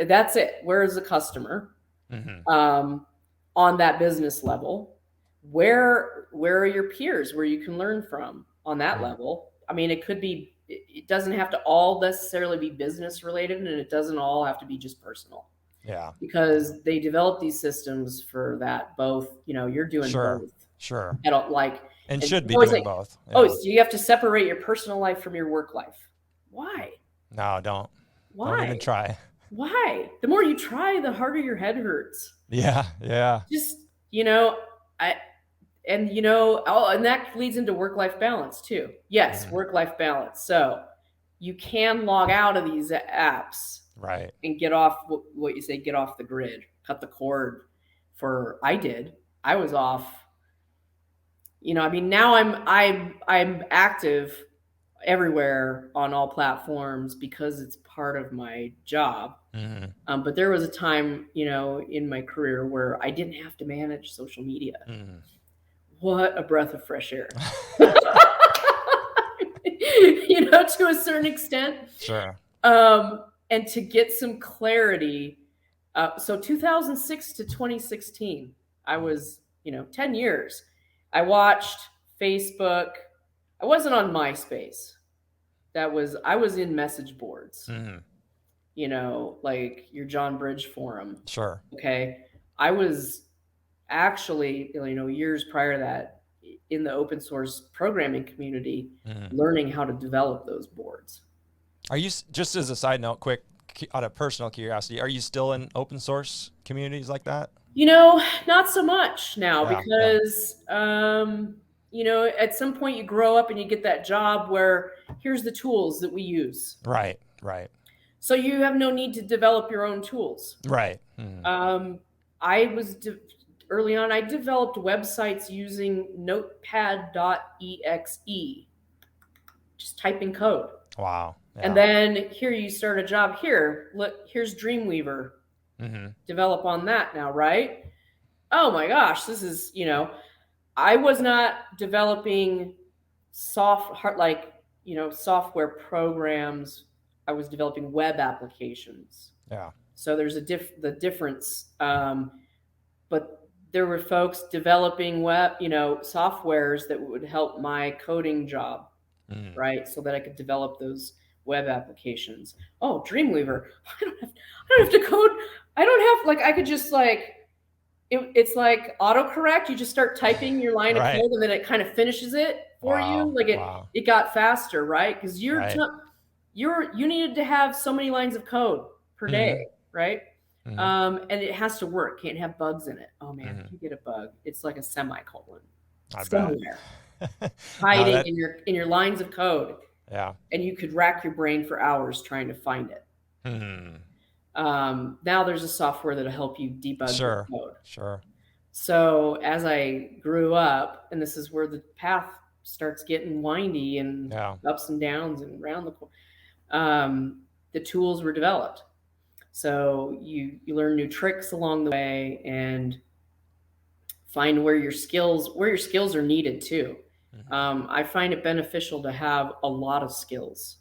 that's it. Where is the customer on that business level? Where are your peers where you can learn from on that level? I mean, it doesn't have to all necessarily be business related, and it doesn't all have to be just personal. Yeah. Because they develop these systems for that both, you're doing both. Sure. I don't and should be doing both. Yeah. Oh, so you have to separate your personal life from your work life. Why? No, don't. Why? Don't even try. Why? The more you try, the harder your head hurts. Yeah. Just, and that leads into work-life balance too. Yes, work-life balance. So you can log out of these apps, right, and get off what you say, get off the grid, cut the cord. I was off. Now I'm active everywhere on all platforms because it's part of my job. But there was a time, in my career where I didn't have to manage social media. What a breath of fresh air. To a certain extent. Sure. And to get some clarity. So 2006 to 2016, I was, 10 years. I watched Facebook. I wasn't on MySpace. I was in message boards. Like your John Bridge forum. Sure. Okay. I was actually, years prior to that, in the open source programming community, Mhm. learning how to develop those boards. Are you, just as a side note, quick, out of personal curiosity, are you still in open source communities like that? Not so much now Yeah, yeah. because, at some point you grow up and you get that job where here's the tools that we use. Right, right, So you have no need to develop your own tools. right. Mhm. I was early on, I developed websites using notepad.exe, just typing code. Wow. Yeah. And then here you start a job here. Look, here's Dreamweaver. Mm-hmm. Develop on that now, right? Oh my gosh, this is, I was not developing software programs. I was developing web applications. Yeah. So there's the difference. But there were folks developing web, softwares that would help my coding job, right? So that I could develop those web applications. Oh, Dreamweaver. I don't have to code. I could just it's like autocorrect. You just start typing your line of code and then it kind of finishes it for you. It got faster, right? Because you needed to have so many lines of code per day, right? And it has to work. Can't have bugs in it. Oh man, if you get a bug, it's like a semicolon somewhere hiding in your lines of code. Yeah. And you could rack your brain for hours trying to find it. Now there's a software that'll help you debug your code. Sure. So as I grew up, and this is where the path starts getting windy and ups and downs and around the tools were developed. So you learn new tricks along the way and find where your skills are needed too. I find it beneficial to have a lot of skills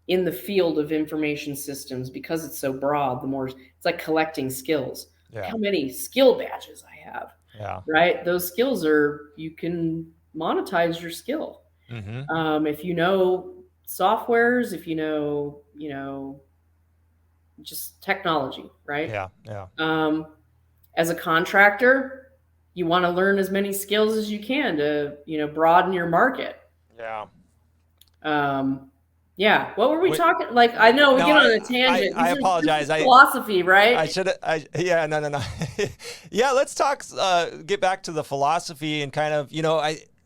in the field of information systems because it's so broad. It's like collecting skills. How many skill badges I have, right? Those skills you can monetize your skill. If you know softwares, if you know, just technology, right? As a contractor, you want to learn as many skills as you can to, broaden your market. What were we talking? I know we get on a tangent. I apologize. Philosophy, right? No. Yeah, let's talk. Get back to the philosophy and kind of,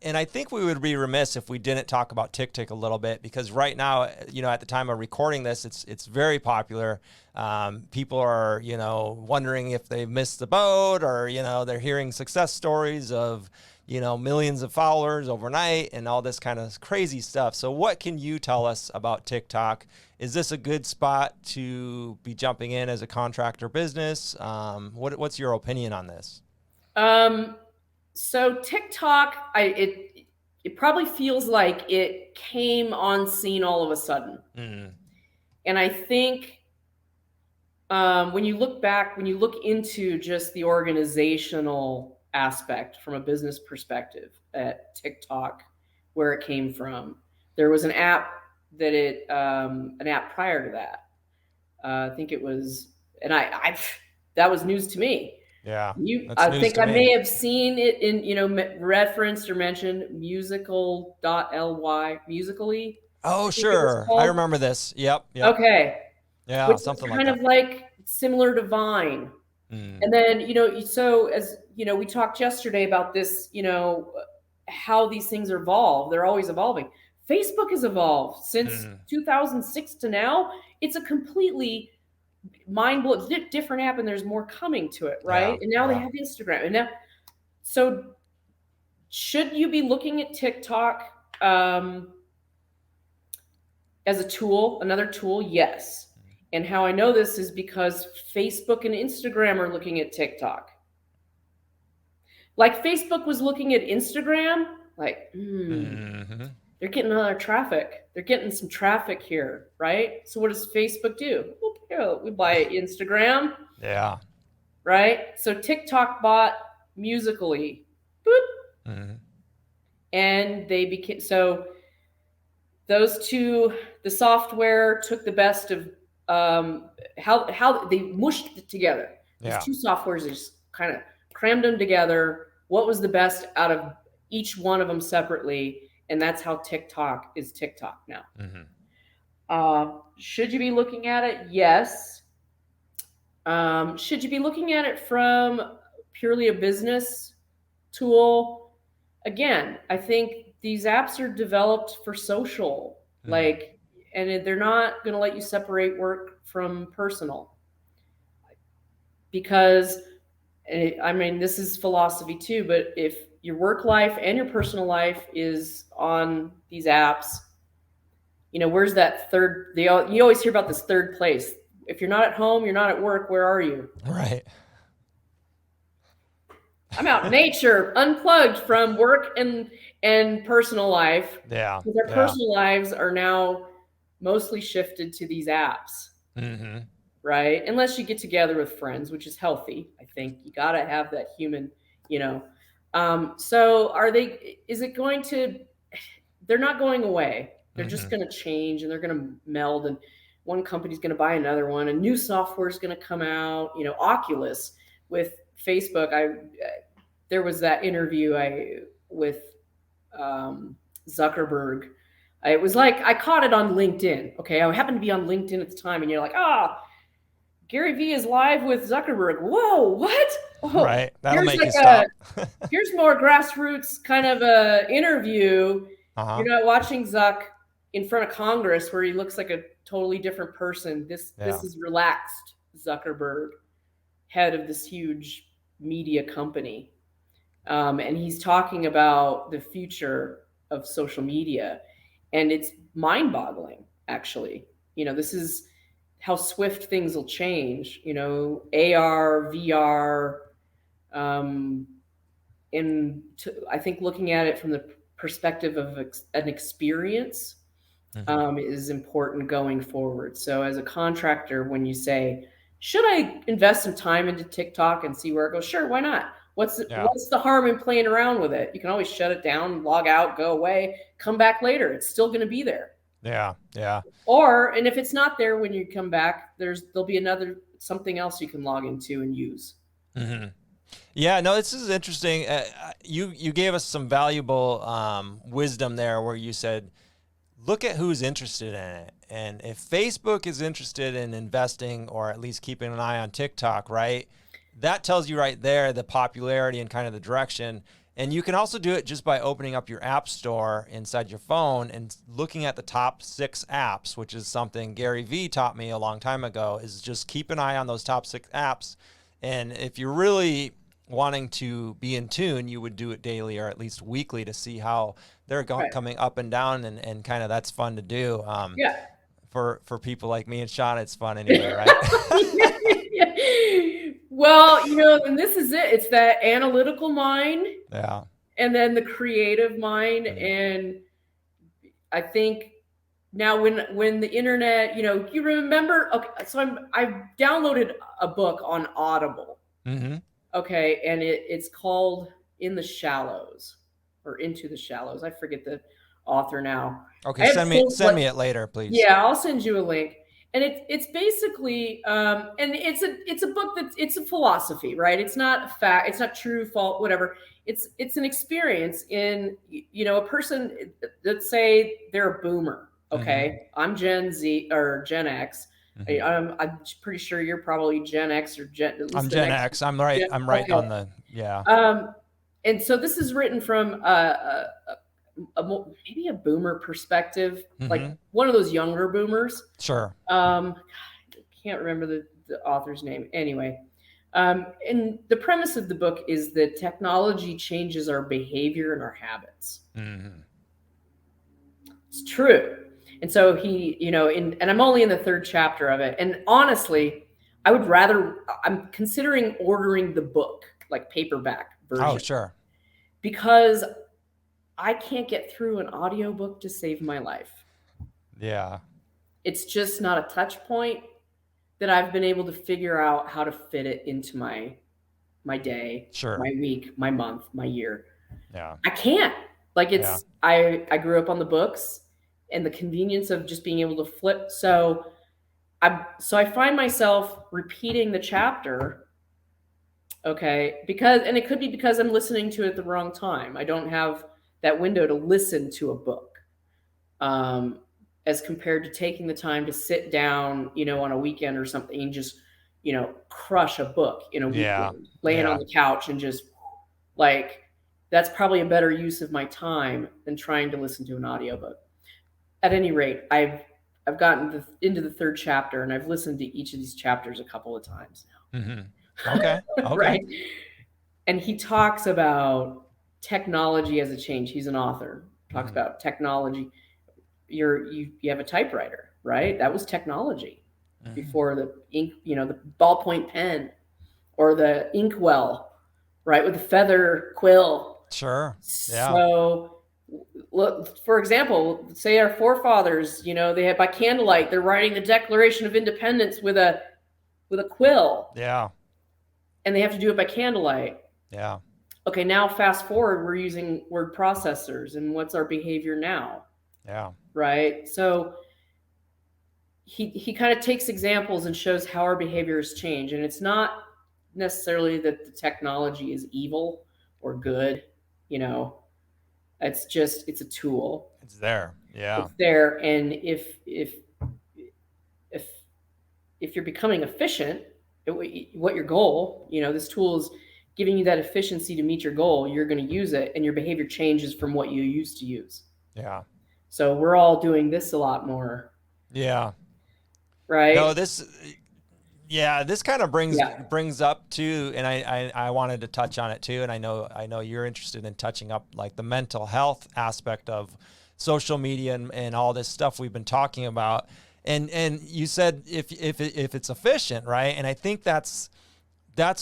I think we would be remiss if we didn't talk about TikTok a little bit because right now, at the time of recording this, it's very popular. People are, wondering if they've missed the boat or, they're hearing success stories of, millions of followers overnight and all this kind of crazy stuff. So what can you tell us about TikTok? Is this a good spot to be jumping in as a contractor business? What's your opinion on this? So TikTok, it probably feels like it came on scene all of a sudden. And I think when you look into just the organizational aspect from a business perspective at TikTok, where it came from, there was an app prior to that. I think it was, and that was news to me. Yeah. I think I may have seen it in, referenced or mentioned Musical.ly. Oh, sure. I remember this. Yep. Okay. Yeah. Which something like that. Kind of like similar to Vine. And then, so as, we talked yesterday about this, how these things evolve. They're always evolving. Facebook has evolved since 2006 to now. It's a completely mind-blowing, different app, and there's more coming to it, right? And now they have Instagram. And now, so should you be looking at TikTok as a tool, another tool? Yes. And how I know this is because Facebook and Instagram are looking at TikTok. Like Facebook was looking at Instagram, they're getting a lot of traffic. They're getting some traffic here, right? So what does Facebook do? We buy Instagram. Yeah. Right? So TikTok bought Musical.ly. Boop. And they became, so those two, the software took the best of how they mushed it together. These two softwares just kind of crammed them together. What was the best out of each one of them separately, and that's how TikTok is TikTok now. Should you be looking at it? Yes. Should you be looking at it from purely a business tool? Again, I think these apps are developed for social, like, and they're not going to let you separate work from personal, because I mean, this is philosophy too, but if your work life and your personal life is on these apps, where's that third? You always hear about this third place. If you're not at home, you're not at work, where are you? Right. I'm out in nature, unplugged from work and personal life. Yeah. Because our personal lives are now mostly shifted to these apps. Right? Unless you get together with friends, which is healthy. I think you got to have that human, So they're not going away. They're just going to change, and they're going to meld, and one company's going to buy another one, and new software is going to come out. Oculus with Facebook. There was that interview with Zuckerberg. It was like, I caught it on LinkedIn. Okay, I happened to be on LinkedIn at the time, and you're like, Gary Vee is live with Zuckerberg. Whoa, what? Oh, right, that'll make you stop. Here's more grassroots kind of a interview. You're not watching Zuck in front of Congress where he looks like a totally different person. This is relaxed Zuckerberg, head of this huge media company. And he's talking about the future of social media. And it's mind-boggling, actually. This is how swift things will change. AR, VR, I think looking at it from the perspective of an experience is important going forward. So as a contractor, when you say, should I invest some time into TikTok and see where it goes? Sure, why not? What's the harm in playing around with it? You can always shut it down, log out, go away, come back later. It's still going to be there. Yeah. And if it's not there when you come back, there'll be something else you can log into and use. Yeah, no, this is interesting. You gave us some valuable wisdom there, where you said, look at who's interested in it. And if Facebook is interested in investing, or at least keeping an eye on TikTok, right? That tells you right there the popularity and kind of the direction. And you can also do it just by opening up your app store inside your phone and looking at the top 6 apps, which is something Gary Vee taught me a long time ago, is just keep an eye on those top 6 apps. And if you're really wanting to be in tune, you would do it daily or at least weekly to see how they're coming up and down, and kind of that's fun to do. For people like me and Shawna, it's fun anyway, right? Well, and this is it. It's that analytical mind. Yeah. And then the creative mind. And I think now when the internet, you remember, okay, so I've downloaded a book on Audible. Okay. And it's called In the Shallows, or Into the Shallows. I forget the author now. Okay. Send me it later, please. Yeah. I'll send you a link. And it's basically, and it's a book it's a philosophy, right? It's not a fact. It's not true, false, whatever. It's an experience in, a person, let's say they're a boomer. Okay. I'm Gen Z or Gen X. I'm pretty sure you're probably Gen X or I'm Gen X. I'm right. Yeah. I'm right on the, and so this is written from maybe a boomer perspective, like one of those younger boomers. Sure. I can't remember the author's name. Anyway, and the premise of the book is that technology changes our behavior and our habits. It's true. And so he, and I'm only in the 3rd chapter of it. And honestly, I'm considering ordering the book, like paperback version. Oh, sure. Because I can't get through an audiobook to save my life. Yeah. It's just not a touch point that I've been able to figure out how to fit it into my day, sure, my week, my month, my year. Yeah. I can't. I grew up on the books and the convenience of just being able to flip. So I find myself repeating the chapter Okay. And it could be because I'm listening to it at the wrong time. I don't have that window to listen to a book. As compared to taking the time to sit down, on a weekend or something and just, crush a book in a weekend, laying on the couch and just like, that's probably a better use of my time than trying to listen to an audiobook. At any rate, I've gotten into the third chapter and I've listened to each of these chapters a couple of times now. Mm-hmm. Okay. Right. And he talks about technology as a change. He's an author. Talks about technology. You have a typewriter, right? That was technology before the ink, the ballpoint pen or the inkwell, right? With the feather quill. Sure. Yeah. So look, for example, say our forefathers, they had by candlelight, they're writing the Declaration of Independence with a quill. Yeah. And they have to do it by candlelight. Yeah. Okay, now fast forward, we're using word processors, and what's our behavior now? Yeah. Right? So he kind of takes examples and shows how our behaviors change. And it's not necessarily that the technology is evil or good, it's a tool. It's there. Yeah. It's there. And if you're becoming efficient at what your goal, this tool is giving you that efficiency to meet your goal, you're going to use it and your behavior changes from what you used to use. Yeah. So we're all doing this a lot more. Yeah. Right. No, this kind of brings up too, and I wanted to touch on it too, and I know you're interested in touching up like the mental health aspect of social media and all this stuff we've been talking about. And you said if it's efficient, right? And I think that's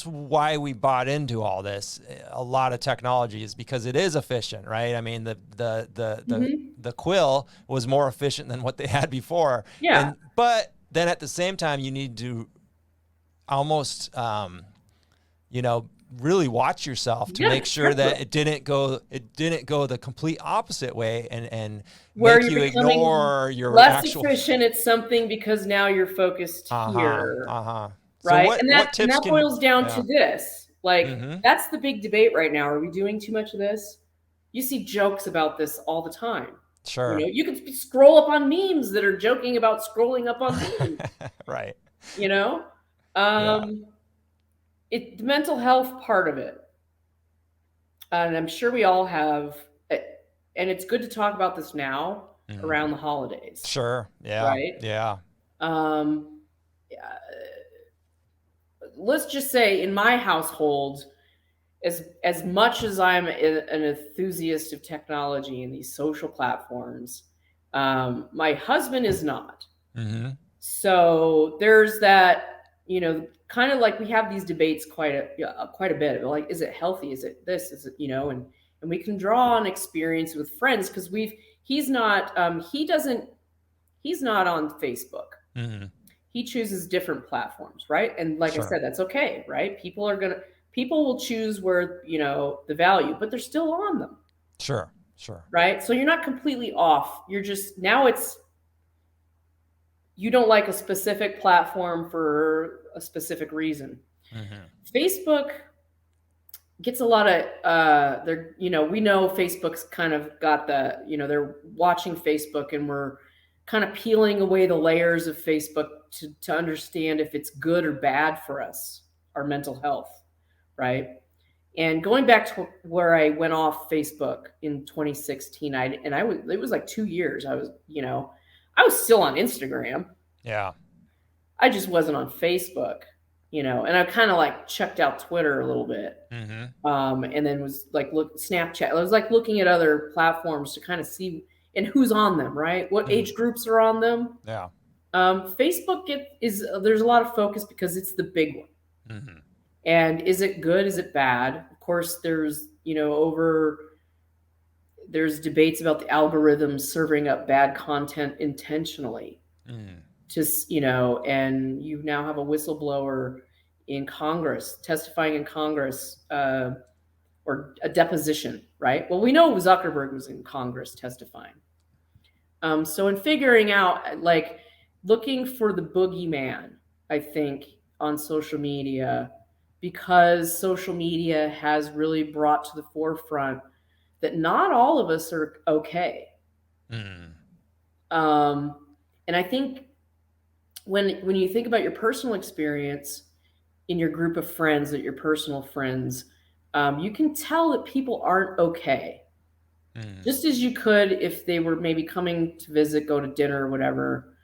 why we bought into all this. A lot of technology is because it is efficient, right? I mean, the quill was more efficient than what they had before. Yeah. But then at the same time, you need to almost, really watch yourself to make sure that it didn't go the complete opposite way and where make you ignore your less efficient at something because now you're focused here. Right. So that boils down to this. Like, that's the big debate right now. Are we doing too much of this? You see jokes about this all the time. Sure. You can scroll up on memes that are joking about scrolling up on memes. Right. The mental health part of it. And I'm sure we all have, and it's good to talk about this now around the holidays. Sure. Yeah. Right. Yeah. Let's just say in my household, as much as I'm an enthusiast of technology and these social platforms, my husband is not. So there's that, kind of like we have these debates quite a bit. Like, is it healthy? Is it this? Is it, and we can draw on experience with friends because he's not on Facebook. He chooses different platforms, right? And like I said, that's okay, right? People will choose where, the value, but they're still on them. Sure. Right? So you're not completely off. You're just, now you don't like a specific platform for a specific reason. Facebook gets a lot of, we know Facebook's kind of got the, they're watching Facebook and we're kind of peeling away the layers of Facebook to understand if it's good or bad for us, our mental health, right? And going back to where I went off Facebook in 2016, it was like 2 years. I was still on Instagram. Yeah. I just wasn't on Facebook, and I kind of like checked out Twitter a little bit. And then was like, Snapchat. I was like looking at other platforms to kind of see and who's on them, right? What age groups are on them? Yeah. Facebook there's a lot of focus because it's the big one. And is it good? Is it bad? Of course, there's debates about the algorithms serving up bad content intentionally. And you now have a whistleblower in Congress testifying in Congress, or a deposition, right? Well, we know Zuckerberg was in Congress testifying. So in figuring out, looking for the boogeyman, I think on social media, because social media has really brought to the forefront that not all of us are okay. Mm. And I think when you think about your personal experience in your group of friends, that your personal friends, you can tell that people aren't okay. Mm. Just as you could if they were maybe coming to visit, go to dinner or whatever.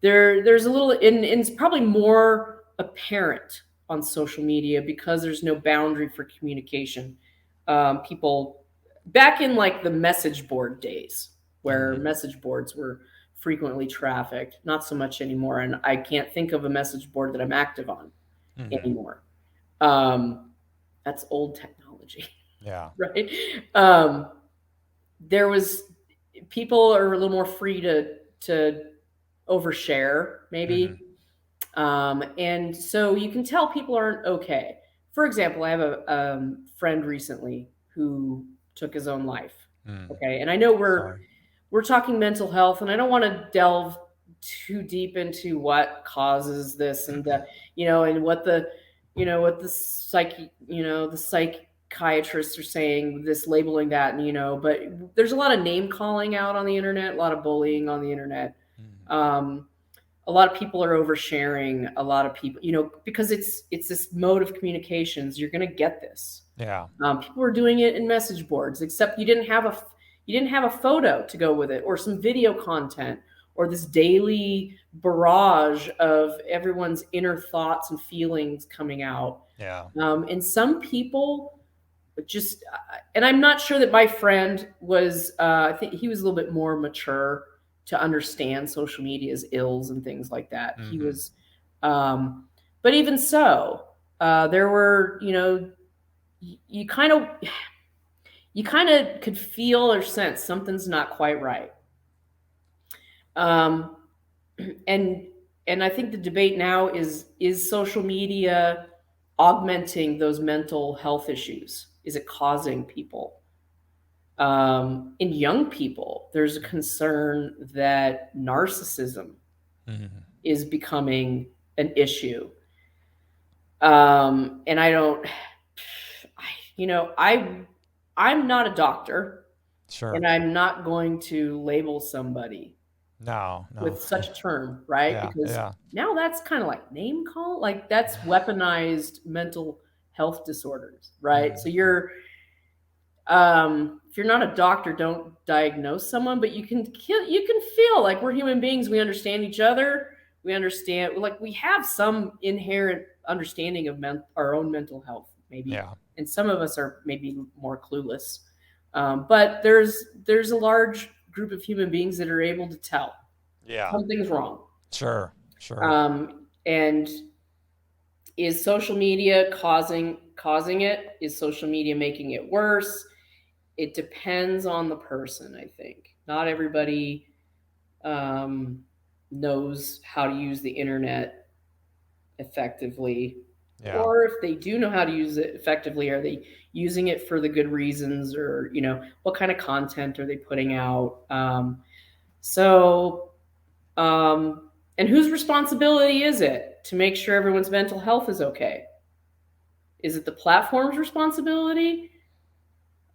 There's a little, and it's probably more apparent on social media because there's no boundary for communication. People back in like the message board days, where message boards were frequently trafficked, not so much anymore, and I can't think of a message board that I'm active on anymore. That's old technology. Yeah. Right. There was, people are a little more free to overshare maybe. And so you can tell people aren't okay. For example, I have a friend recently who took his own life. Okay, and I know we're talking mental health, and I don't want to delve too deep into what causes this, and and what the the psychiatrists are saying, this labeling that, and but there's a lot of name calling out on the internet, a lot of bullying on the internet. A lot of people are oversharing. A lot of people, because it's this mode of communications. You're going to get this. Yeah. People were doing it in message boards, except you didn't have a photo to go with it, or some video content, or this daily barrage of everyone's inner thoughts and feelings coming out. Yeah. And some people just, and I'm not sure that my friend was. I think he was a little bit more mature to understand social media's ills and things like that. He was, but even so, there were, you kind of could feel or sense something's not quite right. And I think the debate now is social media augmenting those mental health issues? Is it causing people? In young people, there's a concern that narcissism is becoming an issue. And I'm not a doctor. Sure. And I'm not going to label somebody No. with such a term, right? Yeah, Because yeah. now that's kind of like name call, like that's weaponized mental health disorders, right? So if you're not a doctor, don't diagnose someone, but you can feel like we're human beings. We understand each other. We understand, like, we have some inherent understanding of our own mental health, maybe. Yeah. And some of us are maybe more clueless. But there's a large group of human beings that are able to tell something's wrong. Sure. And is social media causing it? Is social media making it worse? It depends on the person, I think. Not everybody knows how to use the internet effectively. Yeah. Or if they do know how to use it effectively, are they using it for the good reasons, or what kind of content are they putting out? And whose responsibility is it to make sure everyone's mental health is okay? Is it the platform's responsibility?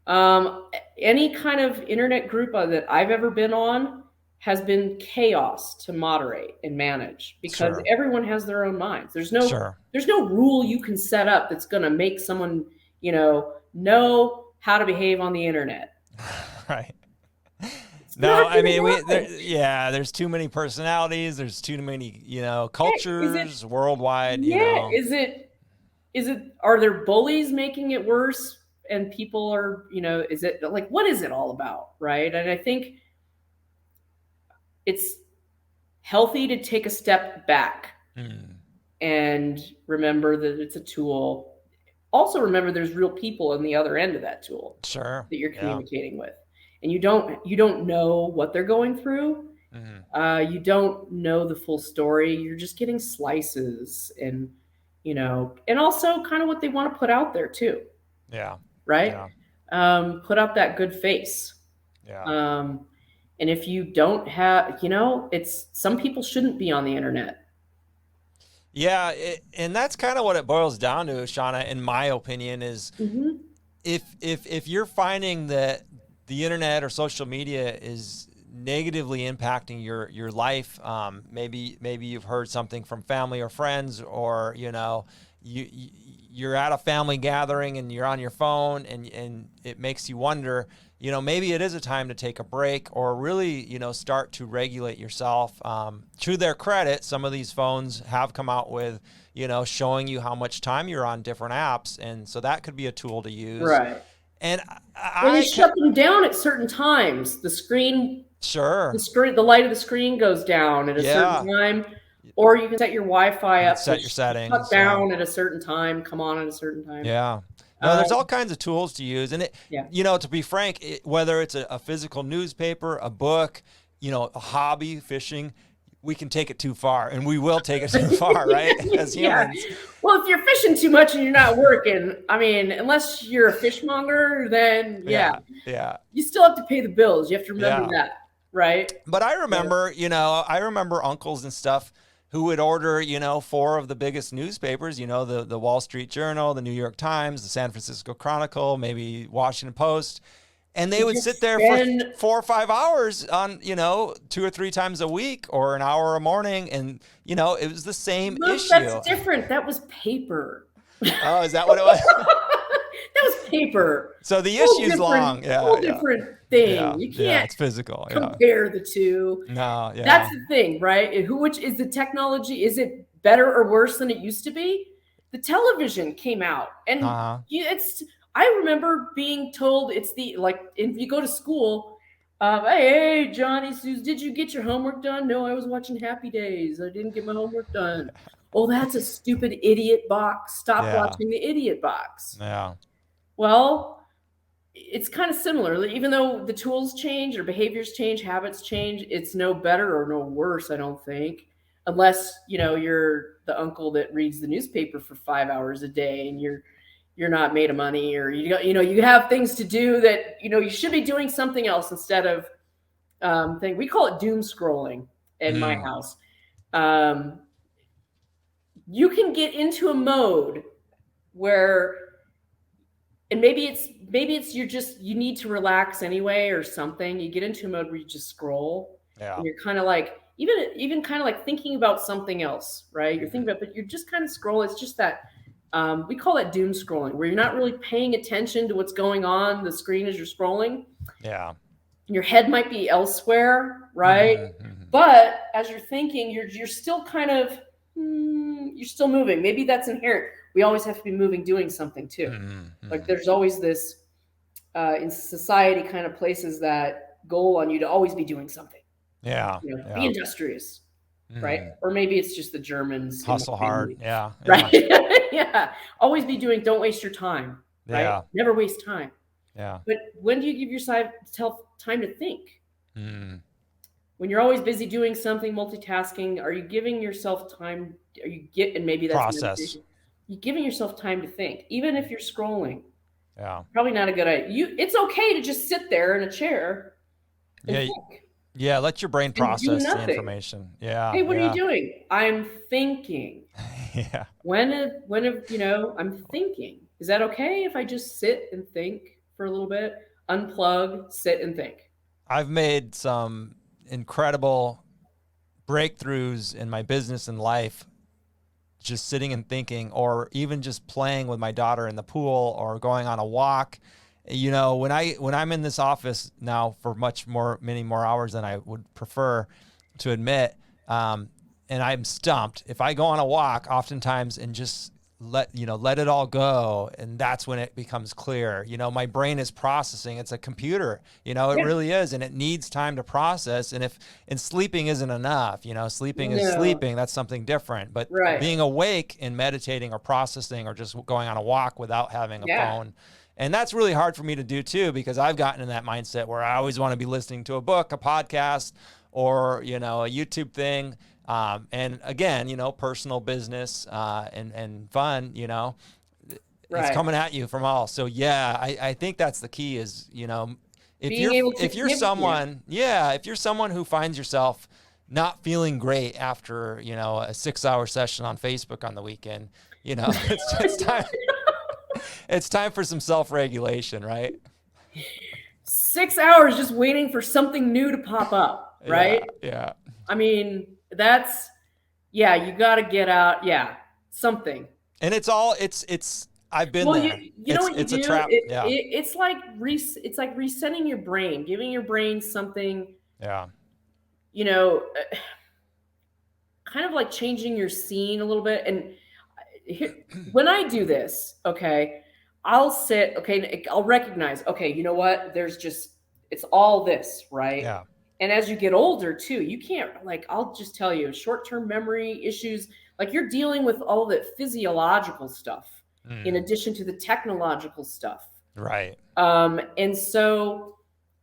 Any kind of internet group that I've ever been on has been chaos to moderate and manage, because everyone has their own minds. There's no rule you can set up that's going to make someone, know how to behave on the internet. Right. No, I mean, there's too many personalities. There's too many, cultures worldwide. Is it? Are there bullies making it worse? And people are, is it like, what is it all about, right? And I think it's healthy to take a step back and remember that it's a tool. Also remember there's real people on the other end of that tool that you're communicating with. And you don't know what they're going through. You don't know the full story. You're just getting slices and, and also kind of what they want to put out there too. Yeah. Right. Yeah. Put up that good face. Yeah. And if you don't have, it's, some people shouldn't be on the internet. Yeah, and that's kind of what it boils down to, Shawna, in my opinion, is Hmm. if you're finding that the internet or social media is negatively impacting your life, maybe you've heard something from family or friends, or you're at a family gathering and you're on your phone, and it makes you wonder, maybe it is a time to take a break, or really, start to regulate yourself. To their credit, some of these phones have come out with, showing you how much time you're on different apps. And so that could be a tool to use. Right. And Or they I shut them down at certain times. sure. The light of the screen goes down at a certain Yeah. time, or you can set your Wi-Fi You can up to set your shut settings. Yeah. down at a certain time, come on at a certain time. Yeah. No, Uh, there's all kinds of tools to use. And yeah. to be frank, whether it's a physical newspaper, a book, a hobby, fishing, we can take it too far, and we will take it too far, right? As Yeah. humans. Well, if you're fishing too much and you're not working, I mean, unless you're a fishmonger, then Yeah. Yeah. you still have to pay the bills. You have to remember Yeah. that, right? But I remember uncles and stuff who would order, four of the biggest newspapers, the Wall Street Journal, the New York Times, the San Francisco Chronicle, maybe Washington Post. And they would sit there for 4 or 5 hours on, 2 or 3 times a week, or an hour a morning. And, it was the same issue. That's different. That was paper. Oh, is that what it was? That was paper. So the issue's long. Yeah. Whole different thing. Yeah, You can't yeah, it's physical. compare the two. No, yeah. That's the thing, right? Which is the technology? Is it better or worse than it used to be? The television came out, and I remember being told if you go to school, hey, Johnny, Suze, did you get your homework done? No, I was watching Happy Days. I didn't get my homework done. Oh, that's a stupid idiot box. Stop watching the idiot box. Yeah. Well, it's kind of similar. Even though the tools change or behaviors change, habits change, it's no better or no worse, I don't think. Unless, you're the uncle that reads the newspaper for 5 hours a day and you're not made of money, or you have things to do that you should be doing something else instead of we call it doom scrolling in my house. You can get into a mode where, and maybe it's you need to relax anyway or something. You get into a mode where you just scroll, and you're kind of like even kind of like thinking about something else, right? You're thinking about, but you're just kind of scroll. It's just that. We call it doom scrolling, where you're not really paying attention to what's going on the screen as you're scrolling. Yeah. Your head might be elsewhere, right? Mm-hmm. But as you're thinking, you're still kind of you're still moving. Maybe that's inherent. We always have to be moving, doing something too. Mm-hmm. Like there's always this in society kind of places that goal on you to always be doing something. Yeah. Be industrious. Right? Or maybe it's just the Germans. Hustle hard. Yeah. Right. Yeah. Always be doing, don't waste your time. Right. Yeah. Never waste time. Yeah. But when do you give yourself time to think? When you're always busy doing something, multitasking, are you giving yourself time? And maybe that's process. You're giving yourself time to think, even if you're scrolling. Yeah. Probably not a good idea. It's okay to just sit there in a chair and think. Yeah, let your brain process the information. Yeah. Hey, what are you doing? I'm thinking. Yeah. When I'm thinking. Is that okay if I just sit and think for a little bit? Unplug, sit and think. I've made some incredible breakthroughs in my business and life just sitting and thinking, or even just playing with my daughter in the pool, or going on a walk. When I'm in this office now for many more hours than I would prefer to admit, and I'm stumped, if I go on a walk oftentimes and just let it all go, and that's when it becomes clear. My brain is processing. It's a computer, it really is, and it needs time to process. And sleeping isn't enough, sleeping is sleeping. That's something different. But being awake and meditating or processing, or just going on a walk without having a phone. And that's really hard for me to do too, because I've gotten in that mindset where I always want to be listening to a book, a podcast, or, a YouTube thing. And again, personal business, and fun, it's coming at you from all. So yeah, I think that's the key is, if you're someone who finds yourself, not feeling great after, a 6-hour session on Facebook on the weekend. It's time. It's time for some self-regulation, right? 6 hours just waiting for something new to pop up, right? Yeah. I mean, you got to get out. Yeah. Something. And I've been there. You know what you it's do? a trap. It's like resetting your brain, giving your brain something. Yeah. Kind of like changing your scene a little bit. And when I do this, okay, I'll sit. Okay, I'll recognize. Okay, you know what? It's all this, right? Yeah. And as you get older too, you can't, I'll just tell you, short-term memory issues, you're dealing with all the physiological stuff in addition to the technological stuff. Right. And so,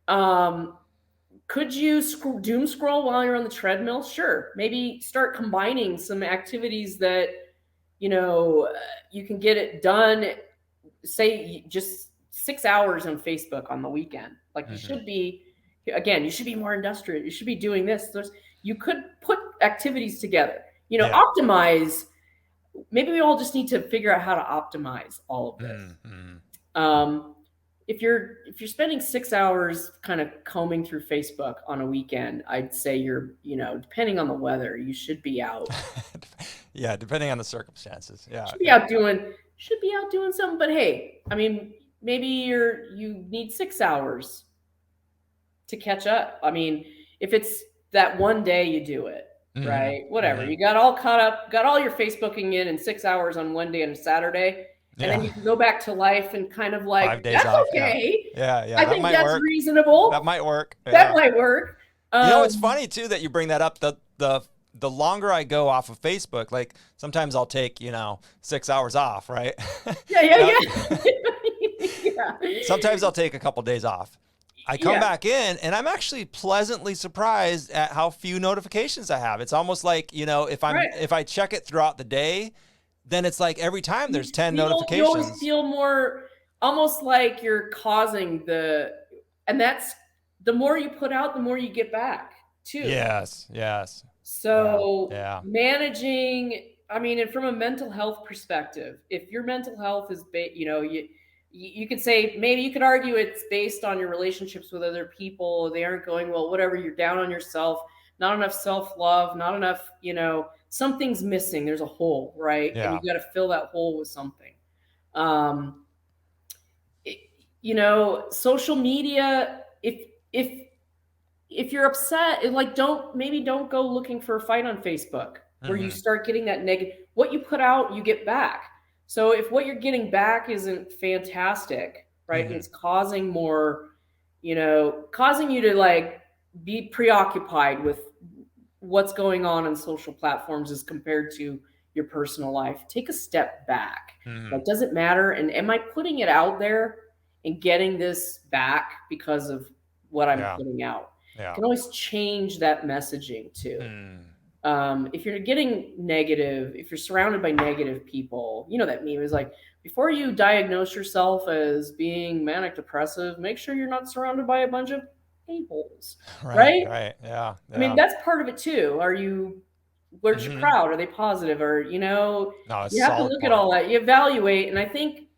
could you doom scroll while you're on the treadmill? Sure. Maybe start combining some activities that, you can get it done, say just 6 hours on Facebook on the weekend. You should be, again, you should be more industrial. You should be doing this. You could put activities together, optimize. Maybe we all just need to figure out how to optimize all of this. If you're spending 6 hours kind of combing through Facebook on a weekend, I'd say you're, depending on the weather, you should be out. Yeah, depending on the circumstances. Yeah. Should be out doing something. But hey, I mean, maybe you need 6 hours to catch up. I mean, if it's that one day, you do it, right? Whatever. You got all caught up, got all your Facebooking in 6 hours on one day and a Saturday. And then you can go back to life and kind of 5 days that's off, okay. Yeah. I think that's reasonable. That might work. That might work. It's funny too that you bring that up. The longer I go off of Facebook, sometimes I'll take 6 hours off, right? Yeah. Sometimes I'll take a couple days off. I come back in and I'm actually pleasantly surprised at how few notifications I have. It's almost like, if I check it throughout the day, then it's like every time there's 10 notifications. You always feel more, almost like you're causing and that's, the more you put out, the more you get back too. Yes. So managing, I mean, and from a mental health perspective, if your mental health is, you could say, maybe you could argue it's based on your relationships with other people. They aren't going well, whatever. You're down on yourself, not enough self-love, not enough, something's missing. There's a hole, right? Yeah. And you got to fill that hole with something. Social media, if you're upset, don't go looking for a fight on Facebook where you start getting that negative. What you put out, you get back. So if what you're getting back isn't fantastic, right? And it's causing more, causing you to be preoccupied with what's going on social platforms as compared to your personal life. Take a step back. Does it matter? And am I putting it out there and getting this back because of what I'm putting out? Yeah. You can always change that messaging too. If you're getting negative, if you're surrounded by negative people, that meme is before you diagnose yourself as being manic depressive, make sure you're not surrounded by a bunch of a-holes, right? Right. Yeah. I mean, that's part of it too. Where's your crowd? Are they positive? Or, you have to look at all that. You evaluate. And I think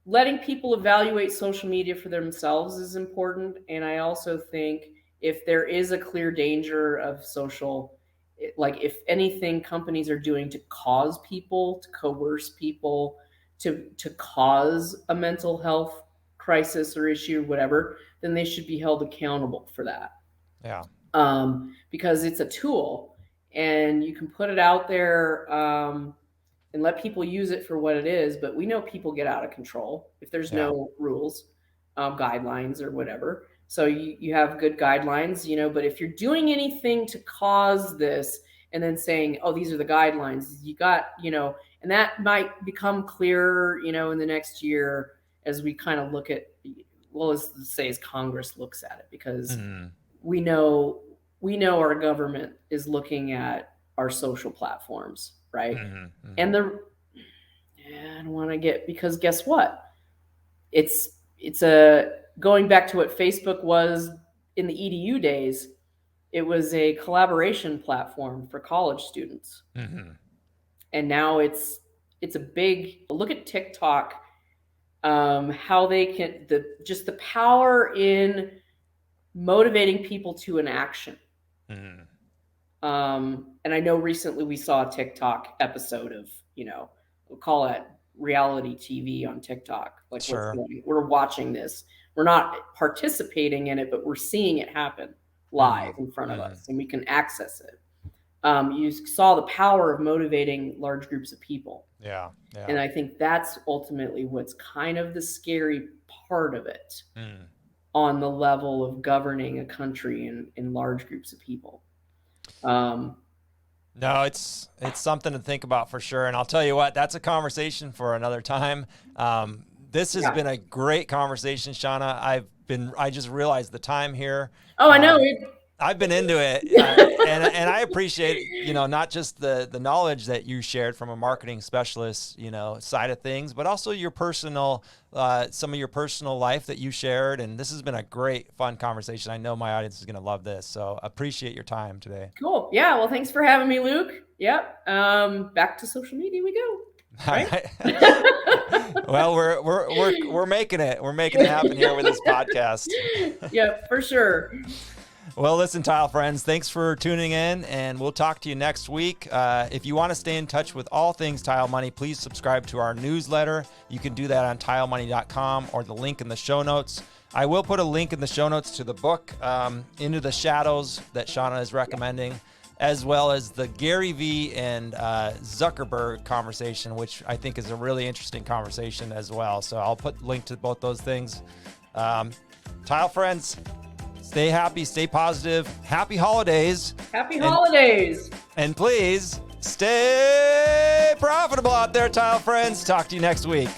letting people evaluate social media for themselves is important. And I also think if there is a clear danger of if anything companies are doing to cause people, to coerce people, to cause a mental health crisis or issue, whatever, then they should be held accountable for that. Yeah. Because it's a tool and you can put it out there and let people use it for what it is. But we know people get out of control if there's no rules, guidelines or whatever. So you have good guidelines, but if you're doing anything to cause this and then saying, oh, these are the guidelines, you got, and that might become clearer, in the next year as we kind of look at, as Congress looks at it, because we know our government is looking at our social platforms, right? And I don't want to because guess what? It's going back to what Facebook was in the EDU days. it was a collaboration platform for college students. And now it's a big look at TikTok, how they can just the power in motivating people to an action. And I know recently we saw a TikTok episode of, we'll call it reality TV on TikTok. Like, Sure. We're watching this. We're not participating in it, but we're seeing it happen live in front of us, and we can access it. You saw the power of motivating large groups of people. Yeah. And I think that's ultimately what's kind of the scary part of it on the level of governing a country in large groups of people. No, it's something to think about for sure. And I'll tell you what, that's a conversation for another time. This has been a great conversation, Shawna. I just realized the time here. Oh, I know. I've been into it, and I appreciate, not just the knowledge that you shared from a marketing specialist, side of things, but also your personal, some of your personal life that you shared. And this has been a great, fun conversation. I know my audience is going to love this. So appreciate your time today. Cool. Yeah. Well, thanks for having me, Luke. Yep. Back to social media we go. Right? Well, we're making it. We're making it happen here with this podcast. Yeah, for sure. Well, listen, Tile friends, thanks for tuning in, and we'll talk to you next week. If you want to stay in touch with all things Tile Money, please subscribe to our newsletter. You can do that on tilemoney.com or the link in the show notes. I will put a link in the show notes to the book, Into the Shadows, that Shawna is recommending, as well as the Gary Vee and Zuckerberg conversation, which I think is a really interesting conversation as well. So I'll put a link to both those things. Tile friends, stay happy, stay positive. Happy holidays. Happy holidays. And please stay profitable out there, Tile friends. Talk to you next week.